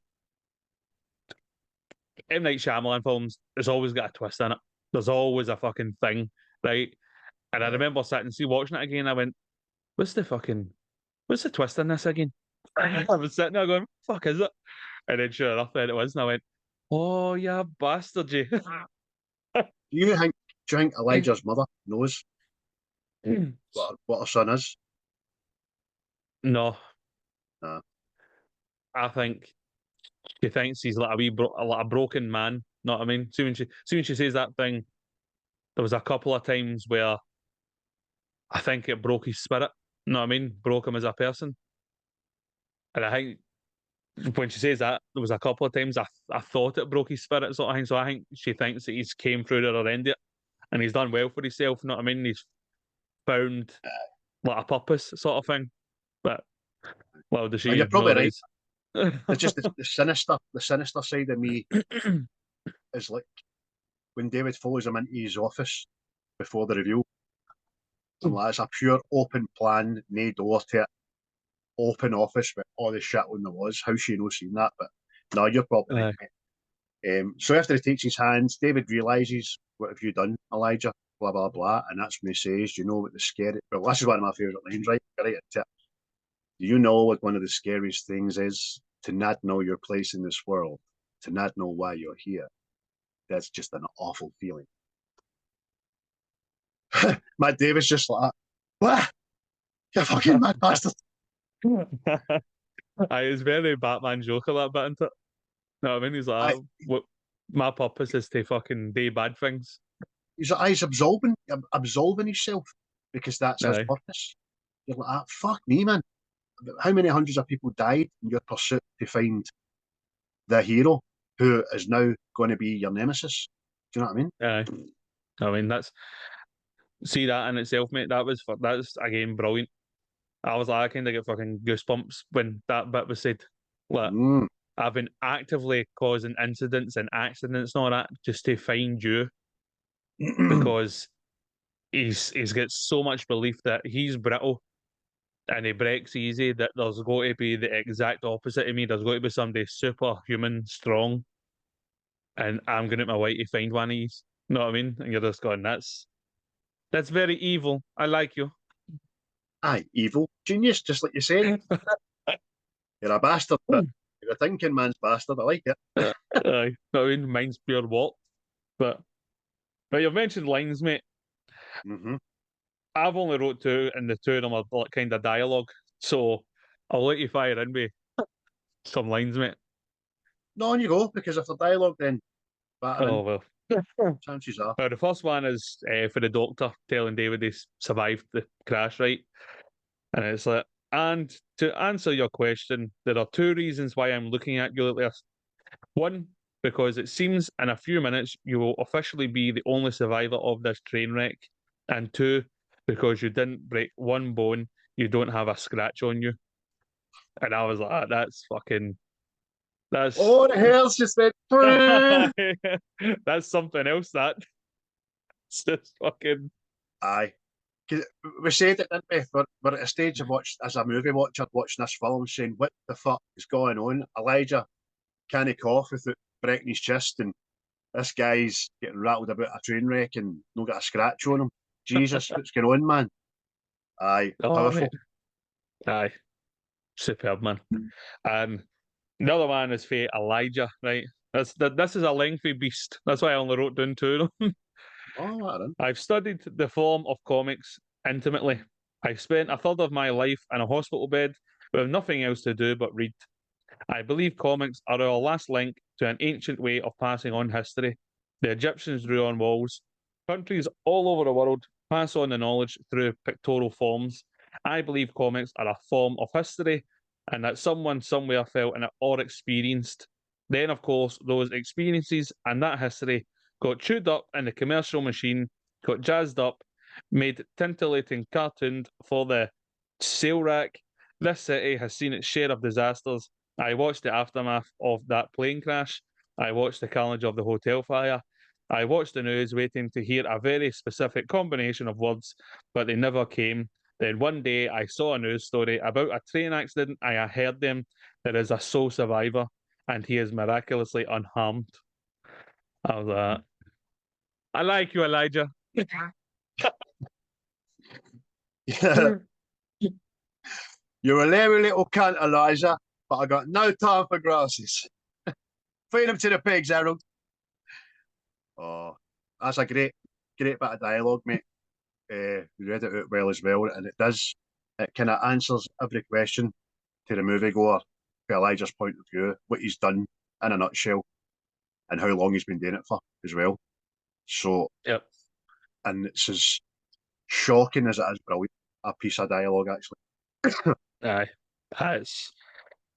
M. Night Shyamalan films, there's always got a twist in it. There's always a fucking thing, right? And I remember sitting, watching it again, I went, what's the twist in this again? I was sitting there going, fuck is it? And then sure enough, then it was, and I went, oh, yeah, bastard, you. Do you think? Do you think Elijah's mother knows what her son is? No, Nah. I think she thinks he's like a broken man. Know what I mean? Soon she says that thing, there was a couple of times where I think it broke his spirit. Know what I mean? Broke him as a person. And I think when she says that, there was a couple of times I thought it broke his spirit sort of thing. So I think she thinks that he's came through the other end of it and he's done well for himself. Know what I mean? He's found like a purpose sort of thing. But well, does Oh, she you're probably right. realise? It's just the sinister side of me is like when David follows him into his office before the reveal. I'm like, it's a pure open plan, no door to it, open office with all the shit on the walls. How she no seen that? But no, you're probably right, mate. So after he takes his hands, David realizes, "What have you done, Elijah?" Blah blah blah, and that's when he says, "Do you know what the scary?" Well, this is one of my favourite lines, right? Right at it. Do you know what one of the scariest things is? To not know your place in this world, to not know why you're here. That's just an awful feeling. Matt Davis just like, what? You fucking mad bastard. Aye, it's very Batman Joker that bit, isn't it? No, I mean he's like, I, what my purpose is to fucking do bad things. he's absolving himself because that's his Aye. purpose. You're like, fuck me, man. How many hundreds of people died in your pursuit to find the hero who is now going to be your nemesis? Do you know what I mean? Aye. I mean that's see that in itself, mate. That's again brilliant. I was like, I kind of get fucking goosebumps when that bit was said. Like, Mm. I've been actively causing incidents and accidents and all that just to find you because he's got so much belief that he's brittle and he breaks easy that there's going to be the exact opposite of me. There's going to be somebody superhuman strong, and I'm going to my way to find one of these. You know what I mean? And you're just going, that's very evil. I like you. Aye, evil genius, just like you said. You're a bastard, but you're a thinking man's bastard. I like it. Aye. I mean, mine's pure what? But you've mentioned lines, mate. Mm-hmm. I've only wrote two, and the two of them are like kind of dialogue. So I'll let you fire in with some lines, mate. No, on you go, because if the dialogue then Oh battering, well. chances are. The first one is for the doctor telling David he's survived the crash, right? And it's like, and to answer your question, there are two reasons why I'm looking at you like this. One, because it seems in a few minutes you will officially be the only survivor of this train wreck. And two, because you didn't break one bone, you don't have a scratch on you. And I was like, that's Oh, the hairs just went. that's something else. It's just fucking Aye. 'Cause we said it, didn't we? We're at a stage of watch as a movie watcher watching this film saying, what the fuck is going on? Elijah can't cough without breaking his chest, and this guy's getting rattled about a train wreck and no got a scratch on him. Jesus, what's going on, man? Aye, oh powerful. mate. Aye, superb man. And the other one is for Elijah, right? This is a lengthy beast. That's why I only wrote down two of them. Oh, that then. I've studied the form of comics intimately. I spent a third of my life in a hospital bed We have nothing else to do but read. I believe comics are our last link to an ancient way of passing on history. The Egyptians drew on walls. Countries all over the world pass on the knowledge through pictorial forms. I believe comics are a form of history and that someone somewhere felt in it or experienced. Then, of course, those experiences and that history got chewed up in the commercial machine, got jazzed up, made titillating cartoons for the sale rack. This city has seen its share of disasters. I watched the aftermath of that plane crash. I watched the carnage of the hotel fire. I watched the news waiting to hear a very specific combination of words, but they never came. Then one day I saw a news story about a train accident. I heard them. There is a sole survivor, and he is miraculously unharmed. I was like, I like you, Elijah. Yeah. You're a leery little cunt, Elijah, but I got no time for grasses. Feed them to the pigs, Harold. Oh, that's a great bit of dialogue, mate. You read it out well as well, and it kind of answers every question to the moviegoer from Elijah's point of view, what he's done in a nutshell, and how long he's been doing it for as well. So, Yep. And it's as shocking as it is brilliant, a piece of dialogue, actually. Aye. It's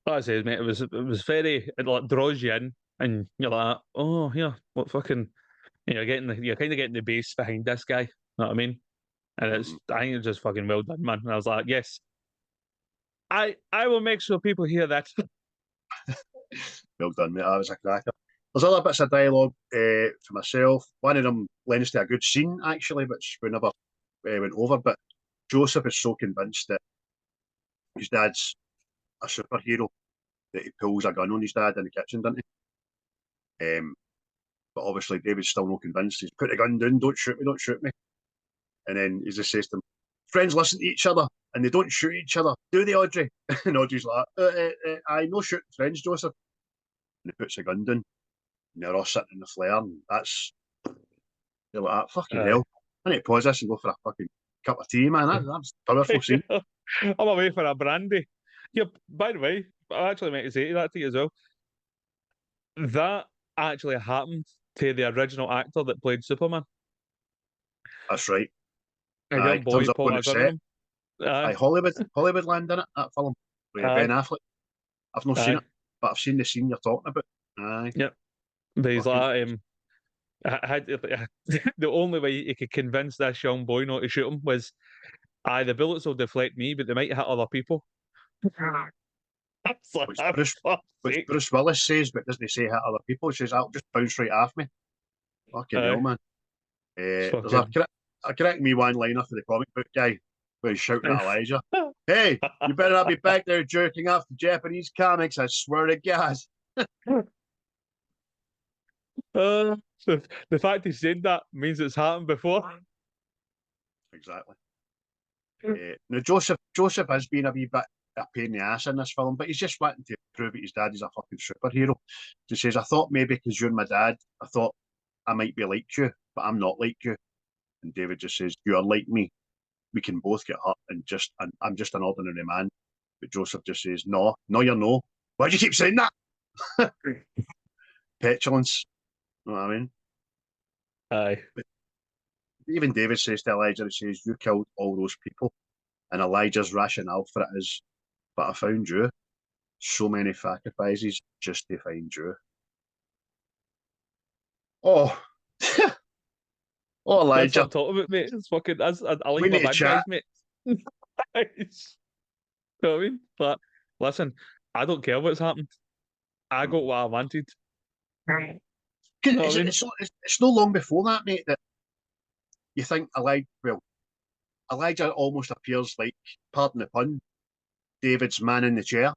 like I said, mate, it was very, it like draws you in and you're like, oh yeah, what fucking, you're kind of getting the base behind this guy. You know what I mean? And I think it's just fucking well done, man. And I was like, yes, I will make sure people hear that. Well done, mate. That was a cracker. There's other bits of dialogue for myself. One of them lends to a good scene, actually, which we never went over. But Joseph is so convinced that his dad's a superhero that he pulls a gun on his dad in the kitchen, doesn't he? But obviously, David's still not convinced. He's put the gun down, don't shoot me, don't shoot me. And then he just says to him, friends listen to each other and they don't shoot each other, do they, Audrey? And Audrey's like, I no shooting friends, Joseph. And he puts a gun down. And they're all sitting in the flare, and you're like, fucking hell. I need to pause this and go for a fucking cup of tea, man. That's a powerful scene. I'm away for a brandy. Yeah, by the way, I actually meant to say that to you as well. That actually happened to the original actor that played Superman. That's right. A young boy, Paul Aguirre. Hollywood Land, innit, that film with Ben Affleck. I've not seen it, but I've seen the scene you're talking about. Aye. Yep. But he's like, the only way he could convince this young boy not to shoot him was, the bullets will deflect me, but they might hit other people. Which Bruce Willis says, but doesn't he say hit other people? He says, I'll just bounce right off me. Fucking hell, man. There's a correct me one-liner for the comic book guy where he's shouting at Elijah. Hey, you better not be back there jerking off the Japanese comics, I swear to God. The fact he said that means it's happened before. Exactly. Now, Joseph has been a wee bit a pain in the ass in this film, but he's just wanting to prove that his dad is a fucking superhero. He says, I thought maybe because you're my dad, I thought I might be like you, but I'm not like you. And David just says, you are like me. We can both get hurt, and I'm just an ordinary man. But Joseph just says, no, you're no. Why do you keep saying that? Petulance. You know what I mean? Aye. But even David says to Elijah, he says, you killed all those people. And Elijah's rationale for it is, but I found you. So many sacrifices just to find you. Oh. Oh, Elijah. That's what I'm talking about, mate. It's fucking, I like my bad guys, mate. You know what I mean? But listen, I don't care what's happened. I got what I wanted. You know it's no long before that, mate, that you think Elijah almost appears like, pardon the pun, David's man in the chair.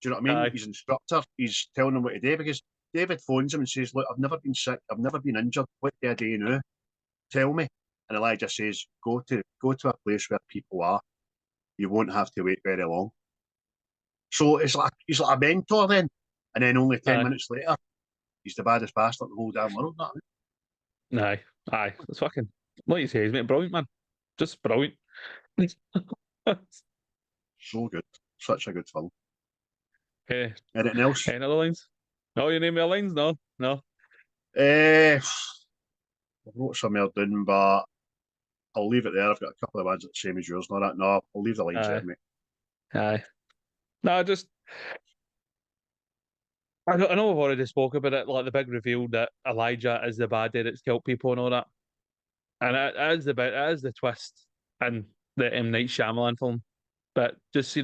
Do you know what I mean? He's instructor. He's telling him what to do because David phones him and says, look, I've never been sick. I've never been injured. What do I do now? Tell me. And Elijah says, go to a place where people are. You won't have to wait very long. So he's like a mentor then. And then only 10 minutes later, he's the baddest bastard in the whole damn world. Aye. It's fucking, like you say, mate, brilliant, man. Just brilliant. So good. Such a good film. Okay. Anything else? Any other lines? No, you name your lines? No, no. I wrote some more down, but I'll leave it there. I've got a couple of ones that same as yours. No, that no, I'll leave the lines there, mate. Aye. No, just I know we've already spoke about it, like the big reveal that Elijah is the baddie that's killed people and all that. And it is the twist in the M. Night Shyamalan film. But just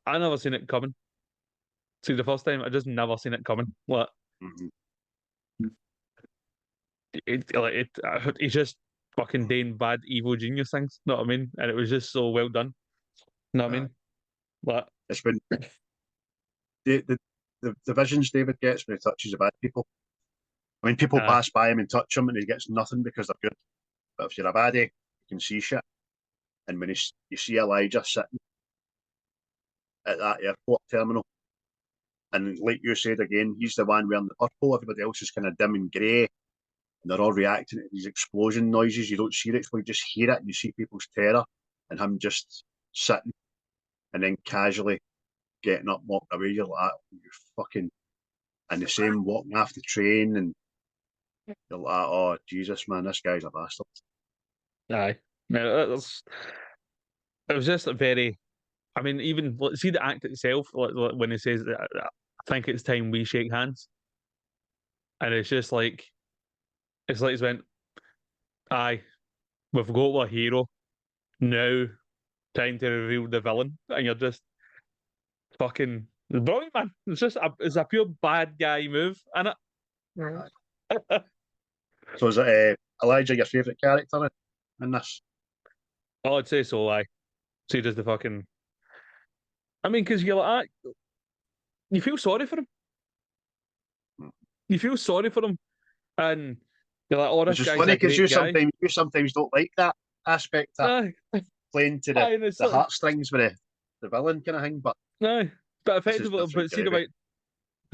I never seen it coming. See, the first time, I just never seen it coming. Like, he's just fucking doing bad, evil genius things. Know what I mean? And it was just so well done. Know what I mean? Like, it's been the visions David gets when he touches the bad people. I mean, people pass by him and touch him, and he gets nothing because they're good. But if you're a baddie, you can see shit. And when you see Elijah sitting at that airport terminal, and like you said again, he's the one wearing the purple. Everybody else is kind of dim and grey, and they're all reacting to these explosion noises. You don't see it, but you just hear it, and you see people's terror, and him just sitting, and then casually getting up, walking away. You're like, you fucking, and the same walking off the train, and you're like, oh Jesus, man, this guy's a bastard. aye, man, it was just a very. I mean, even see the act itself, like when he says, "I think it's time we shake hands," and it's just like, he's went, "Aye, we've got our hero now, time to reveal the villain," and you're just fucking brilliant, man. It's a pure bad guy move, isn't it? So is it Elijah your favourite character in this? Oh, I'd say so. Aye, see, does the fucking. I mean, because you're like, you feel sorry for him. You feel sorry for him, and you're like, "Oh, this guy's funny a great guy." You sometimes don't like that aspect of playing to the heartstrings with the villain kind of thing, but no, but effectively, but see the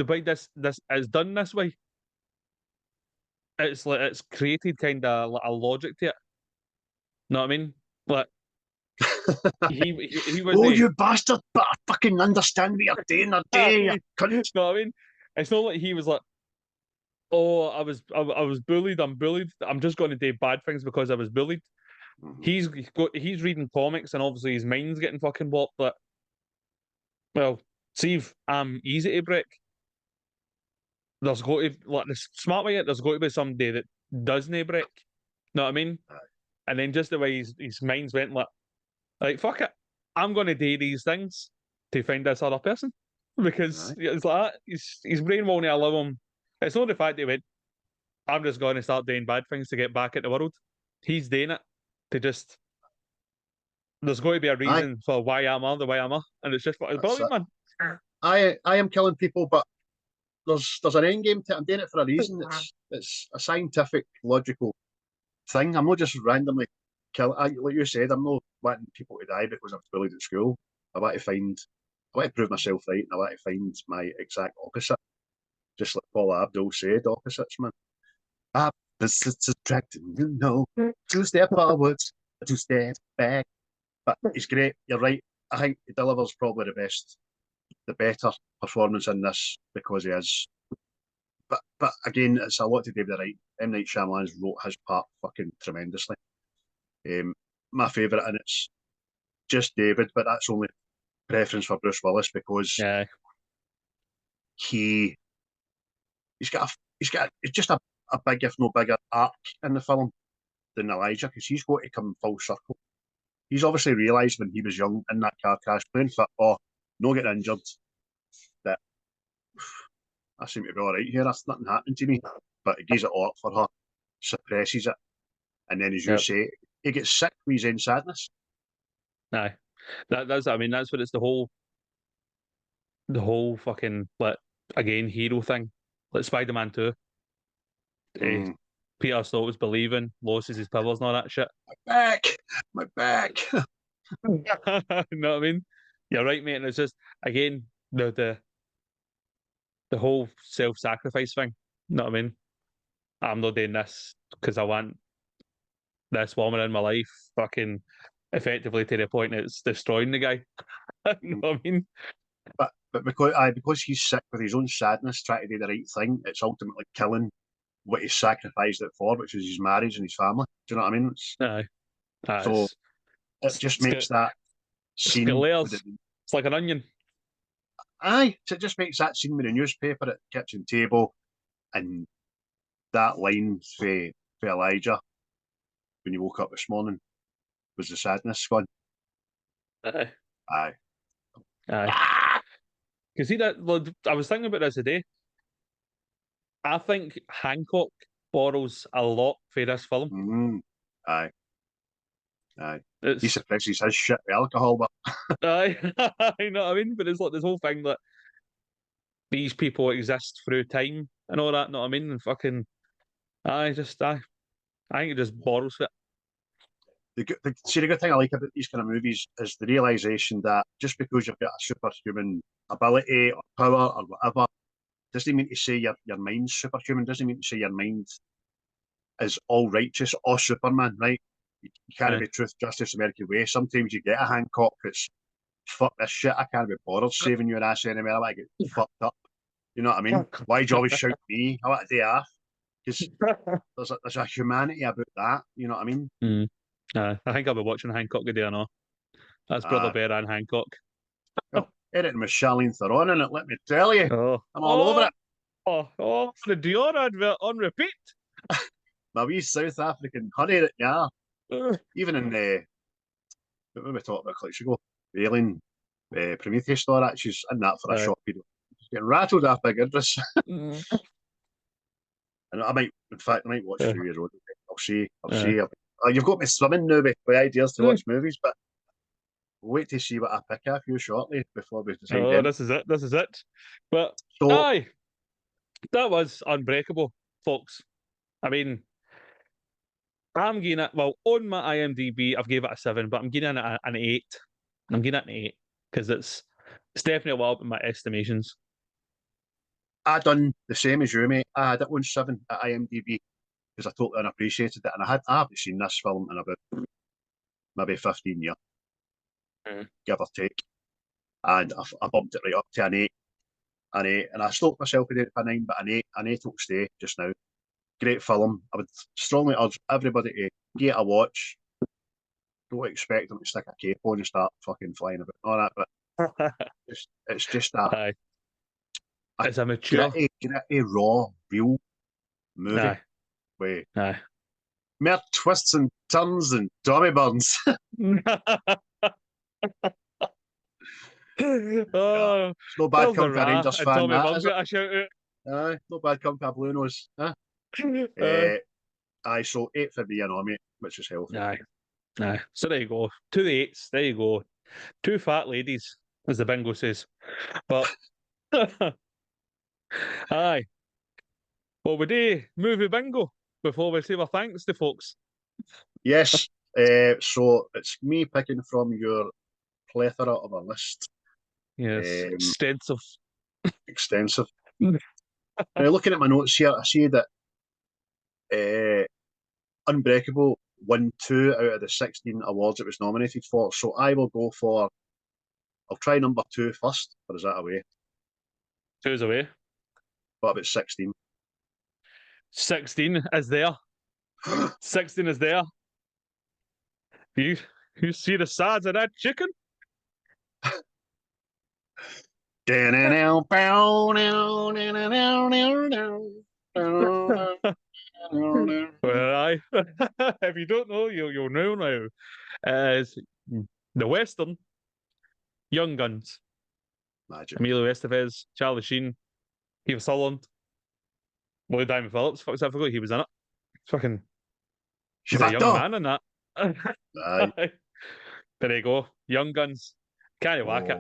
way this is done this way, it's like it's created kind of like a logic to it. Know what I mean? Like he was. Oh, you bastard! But I fucking understand what you're doing. Or day, you cunt. Know what I mean? It's not like he was like, "Oh, I was bullied. I'm bullied. I'm just going to do bad things because I was bullied." He's reading comics and obviously his mind's getting fucking warped. But well, see if I'm easy to break. There's got to like the smart way. There's got to be somebody that doesn't break. Know what I mean? And then just the way his mind's went like fuck it, I'm going to do these things to find this other person because it's like that. His brain won't allow him. It's not the fact that he went, I'm just going to start doing bad things to get back at the world. He's doing it to just. There's got to be a reason for why I'm the way I'm, and it's just brilliant, man. I am killing people, but there's an end game to it. I'm doing it for a reason. It's a scientific, logical thing. I'm not just randomly killing. Like you said, I'm not wanting people to die because I was bullied at school. I want to prove myself right, and I want to find my exact opposite. Just like Paula Abdul said, opposites, man. Opposites attracting, 2 step forwards, 2 step back. But he's great. You're right. I think he delivers probably the better performance in this because he is. But again, it's a lot to do with the right. M. Night Shyamalan wrote his part fucking tremendously. My favourite, and it's just David, but that's only preference for Bruce Willis because he's just a big, if no bigger, arc in the film than Elijah because he's got to come full circle. He's obviously realised when he was young in that car crash playing for, no getting injured, that I seem to be all right here, that's nothing happened to me. But he gives it all up for her, suppresses it, and then as you say, he gets sick with his own sadness. Aye. That's what it's the whole fucking again hero thing. Like Spider-Man 2. Peter Storm's believing, loses his powers and all that shit. My back. You know what I mean? You're right, mate. And it's just again the whole self-sacrifice thing. You know what I mean? I'm not doing this because I want this woman in my life. Fucking effectively to the point it's destroying the guy. You know what I mean? But because he's sick with his own sadness, trying to do the right thing, it's ultimately killing what he sacrificed it for, which is his marriage and his family. Do you know what I mean? Aye. Aye, So it just makes that it's got scene. layers. It's like an onion. Aye, so it just makes that scene with the newspaper at the kitchen table and that line for Elijah when he woke up this morning was the sadness gone. Aye. Aye. Aye. Because see that, look, I was thinking about this today. I think Hancock borrows a lot for this film. Aye. Aye. It's, he suppresses his shit with alcohol, but aye, you know what I mean? But it's like this whole thing that these people exist through time and all that, know what I mean? And fucking, I think it just borrows it. see, the good thing I like about these kind of movies is the realization that just because you've got a superhuman ability or power or whatever, doesn't mean to say your mind's superhuman, doesn't mean to say your mind is all righteous or Superman, right? You can't be truth, justice, American way. Sometimes you get a Hancock that's fuck this shit, I can't be bothered saving your ass anymore, I get fucked up. You know what I mean? Why'd you always shout me? I want a day off. Because there's a humanity about that, you know what I mean? I think I'll be watching Hancock today or not. That's Brother Bear and Hancock. Well, Eric and Charlene Theron in it, let me tell you. I'm all over it. Oh, the Dior advert on repeat. My wee South African honey, yeah. Even in what we talked about a couple weeks ago, the Alien Prometheus store, she's in that for a short period. She's getting rattled off Big Idris. And I might watch Fury Road. I'll see. You've got me swimming now with ideas to watch movies, but wait to see what I pick off you shortly before we decide. Oh, this is it. But aye, that was Unbreakable, folks. I mean, I'm giving it, well, on my IMDb, I've gave it a 7, but I'm giving it an 8. I'm giving it an 8 because it's definitely well up in my estimations. I done the same as you, mate. I had it on 7 at IMDb because I totally unappreciated it, and I haven't seen this film in about maybe 15 years, give or take, and I bumped it right up to an 8, and I stoked myself with it for 9, but an 8 will stay just now. Great film. I would strongly urge everybody to give it a watch. Don't expect them to stick a cape on and start fucking flying about and all that, but it's just that. It's a mature, gritty, raw, real movie. More twists and turns and Tommy Burns. No bad come for a Rangers fan, that, is it? No bad come for a Blue Nose. Huh? So 8 for me, mate, which is healthy. Aye. So there you go. 2 8s. There you go. 2 fat ladies, as the bingo says. But aye. Well, we do movie bingo before we say our thanks to folks. Yes. So it's me picking from your plethora of a list. Yes. Extensive. Now, looking at my notes here, I see that Unbreakable won 2 out of the 16 awards it was nominated for. So I will go for, I'll try number 2 first, or is that away? 2's away. What about 16? 16 is there. 16 is there. You see the size of that chicken? Well, if you don't know, you'll know now. It's the Western Young Guns. Magic. Emilio Estevez, Charlie Sheen, Kiefer Sutherland, Lloyd Diamond Phillips. Fuck, I forgot he was in it. Fucking, he's a young man in that. Aye. There you go. Young Guns. Can't whack it.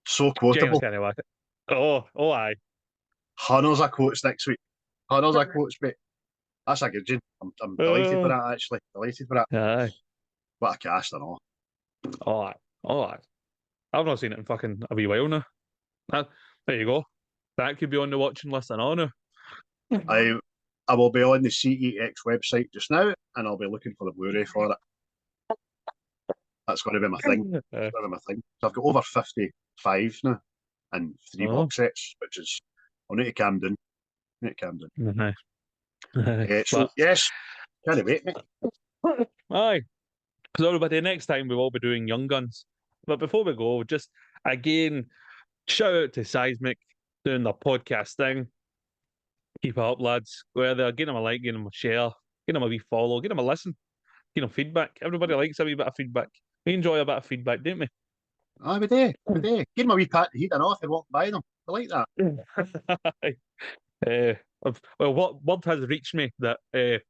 So quotable. Can't whack it. Oh, aye. Hunters of quotes next week. Hunters of quotes, mate. That's a good gin. I'm delighted for that, actually. Delighted for that. Aye. What a cast and all. Aye. I've not seen it in fucking a wee while now. There you go. That could be on the watching list and all now. I will be on the CEX website just now, and I'll be looking for the Blu-ray for it. That's going to be my thing. That's going to be my thing. So I've got over 55 now and 3 box sets, which is, I'll need to calm down. So, yes, can't wait, mate. Aye. So everybody, next time we will be doing Young Guns. But before we go, just again, shout out to Seismic doing their podcast thing. Keep it up, lads. Go there, give them a like, give them a share, give them a wee follow, give them a listen, give them feedback. Everybody likes a wee bit of feedback. We enjoy a bit of feedback, don't we? Aye, we do. Give them a wee pat to heat and off and walk by them. I like that. Well, what word has reached me that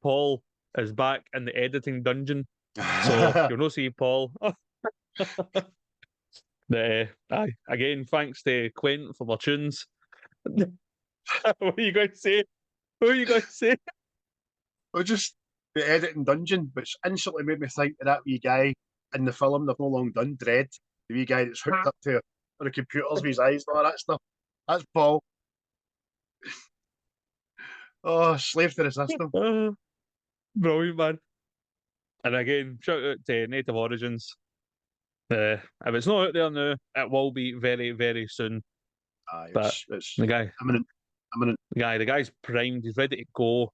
Paul is back in the editing dungeon, so you'll not see Paul. Aye, again, thanks to Quentin for the tunes. What are you going to say? Well, just the editing dungeon, which instantly made me think of that wee guy in the film they've no long done, Dread. The wee guy that's hooked up to the computers with his eyes and all that stuff. That's Paul. Oh, slave to the system. Brilliant, man. And again, shout out to Native Origins. If it's not out there now, it will be very, very soon. Aye, But it's the guy, imminent. the guy's primed. He's ready to go.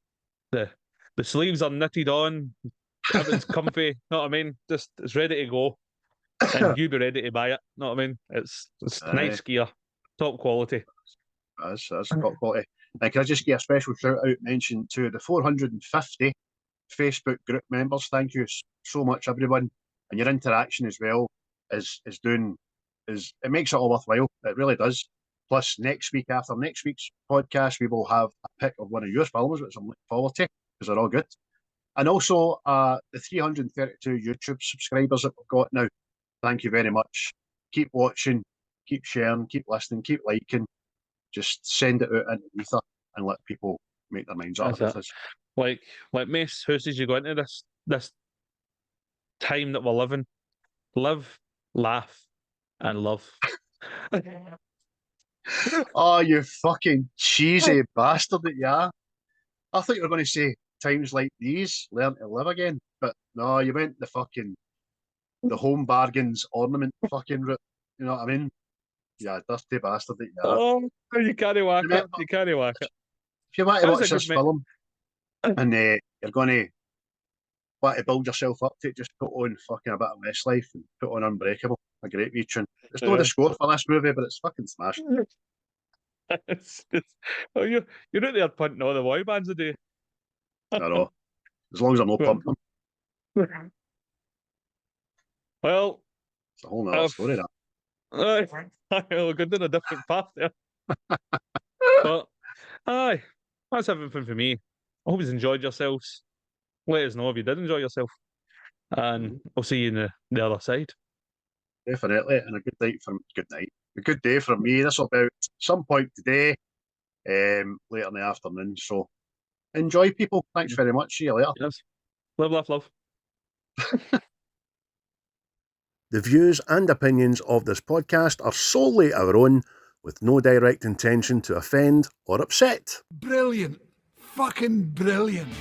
The sleeves are knitted on. Everything's comfy. Know what I mean? Just it's ready to go, and you be ready to buy it. Know what I mean? It's nice gear, top quality. That's top quality. And can I just give a special shout out mention to the 450 Facebook group members? Thank you so much, everyone, and your interaction as well is it makes it all worthwhile. It really does. Plus, next week, after next week's podcast, we will have a pick of one of your films, which I'm looking forward to because they're all good. And also the 332 YouTube subscribers that we've got now. Thank you very much. Keep watching, keep sharing, keep listening, keep liking. Just send it out into the ether and let people make their minds up with us. Like Mace, who says you go into this time that we're living? Live, laugh, and love. Oh, you fucking cheesy bastard that you are. I thought you were going to say times like these, learn to live again. But no, you went the home bargains ornament fucking route. You know what I mean? Yeah, dirty bastard that you are. Oh, you can't whack it. You can't whack it. If you want to watch this film and you're going to want to build yourself up to it, just put on fucking a bit of Westlife and put on Unbreakable. A great wee tune. It's not the score for this movie, but it's fucking smashed. Oh, you're out there punting all the boy bands today. I know. As long as I'm not pumping them. Well, it's a whole nother story, that. We're going down a different path there. But, aye, that's everything for me. I hope you enjoyed yourselves. Let us know if you did enjoy yourself. And I'll see you in the other side. Definitely. And a good day from me. This will be out some point today, later in the afternoon. So enjoy, people. Thanks very much. See you later. Yes. Live, laugh, love. The views and opinions of this podcast are solely our own, with no direct intention to offend or upset. Brilliant. Fucking brilliant.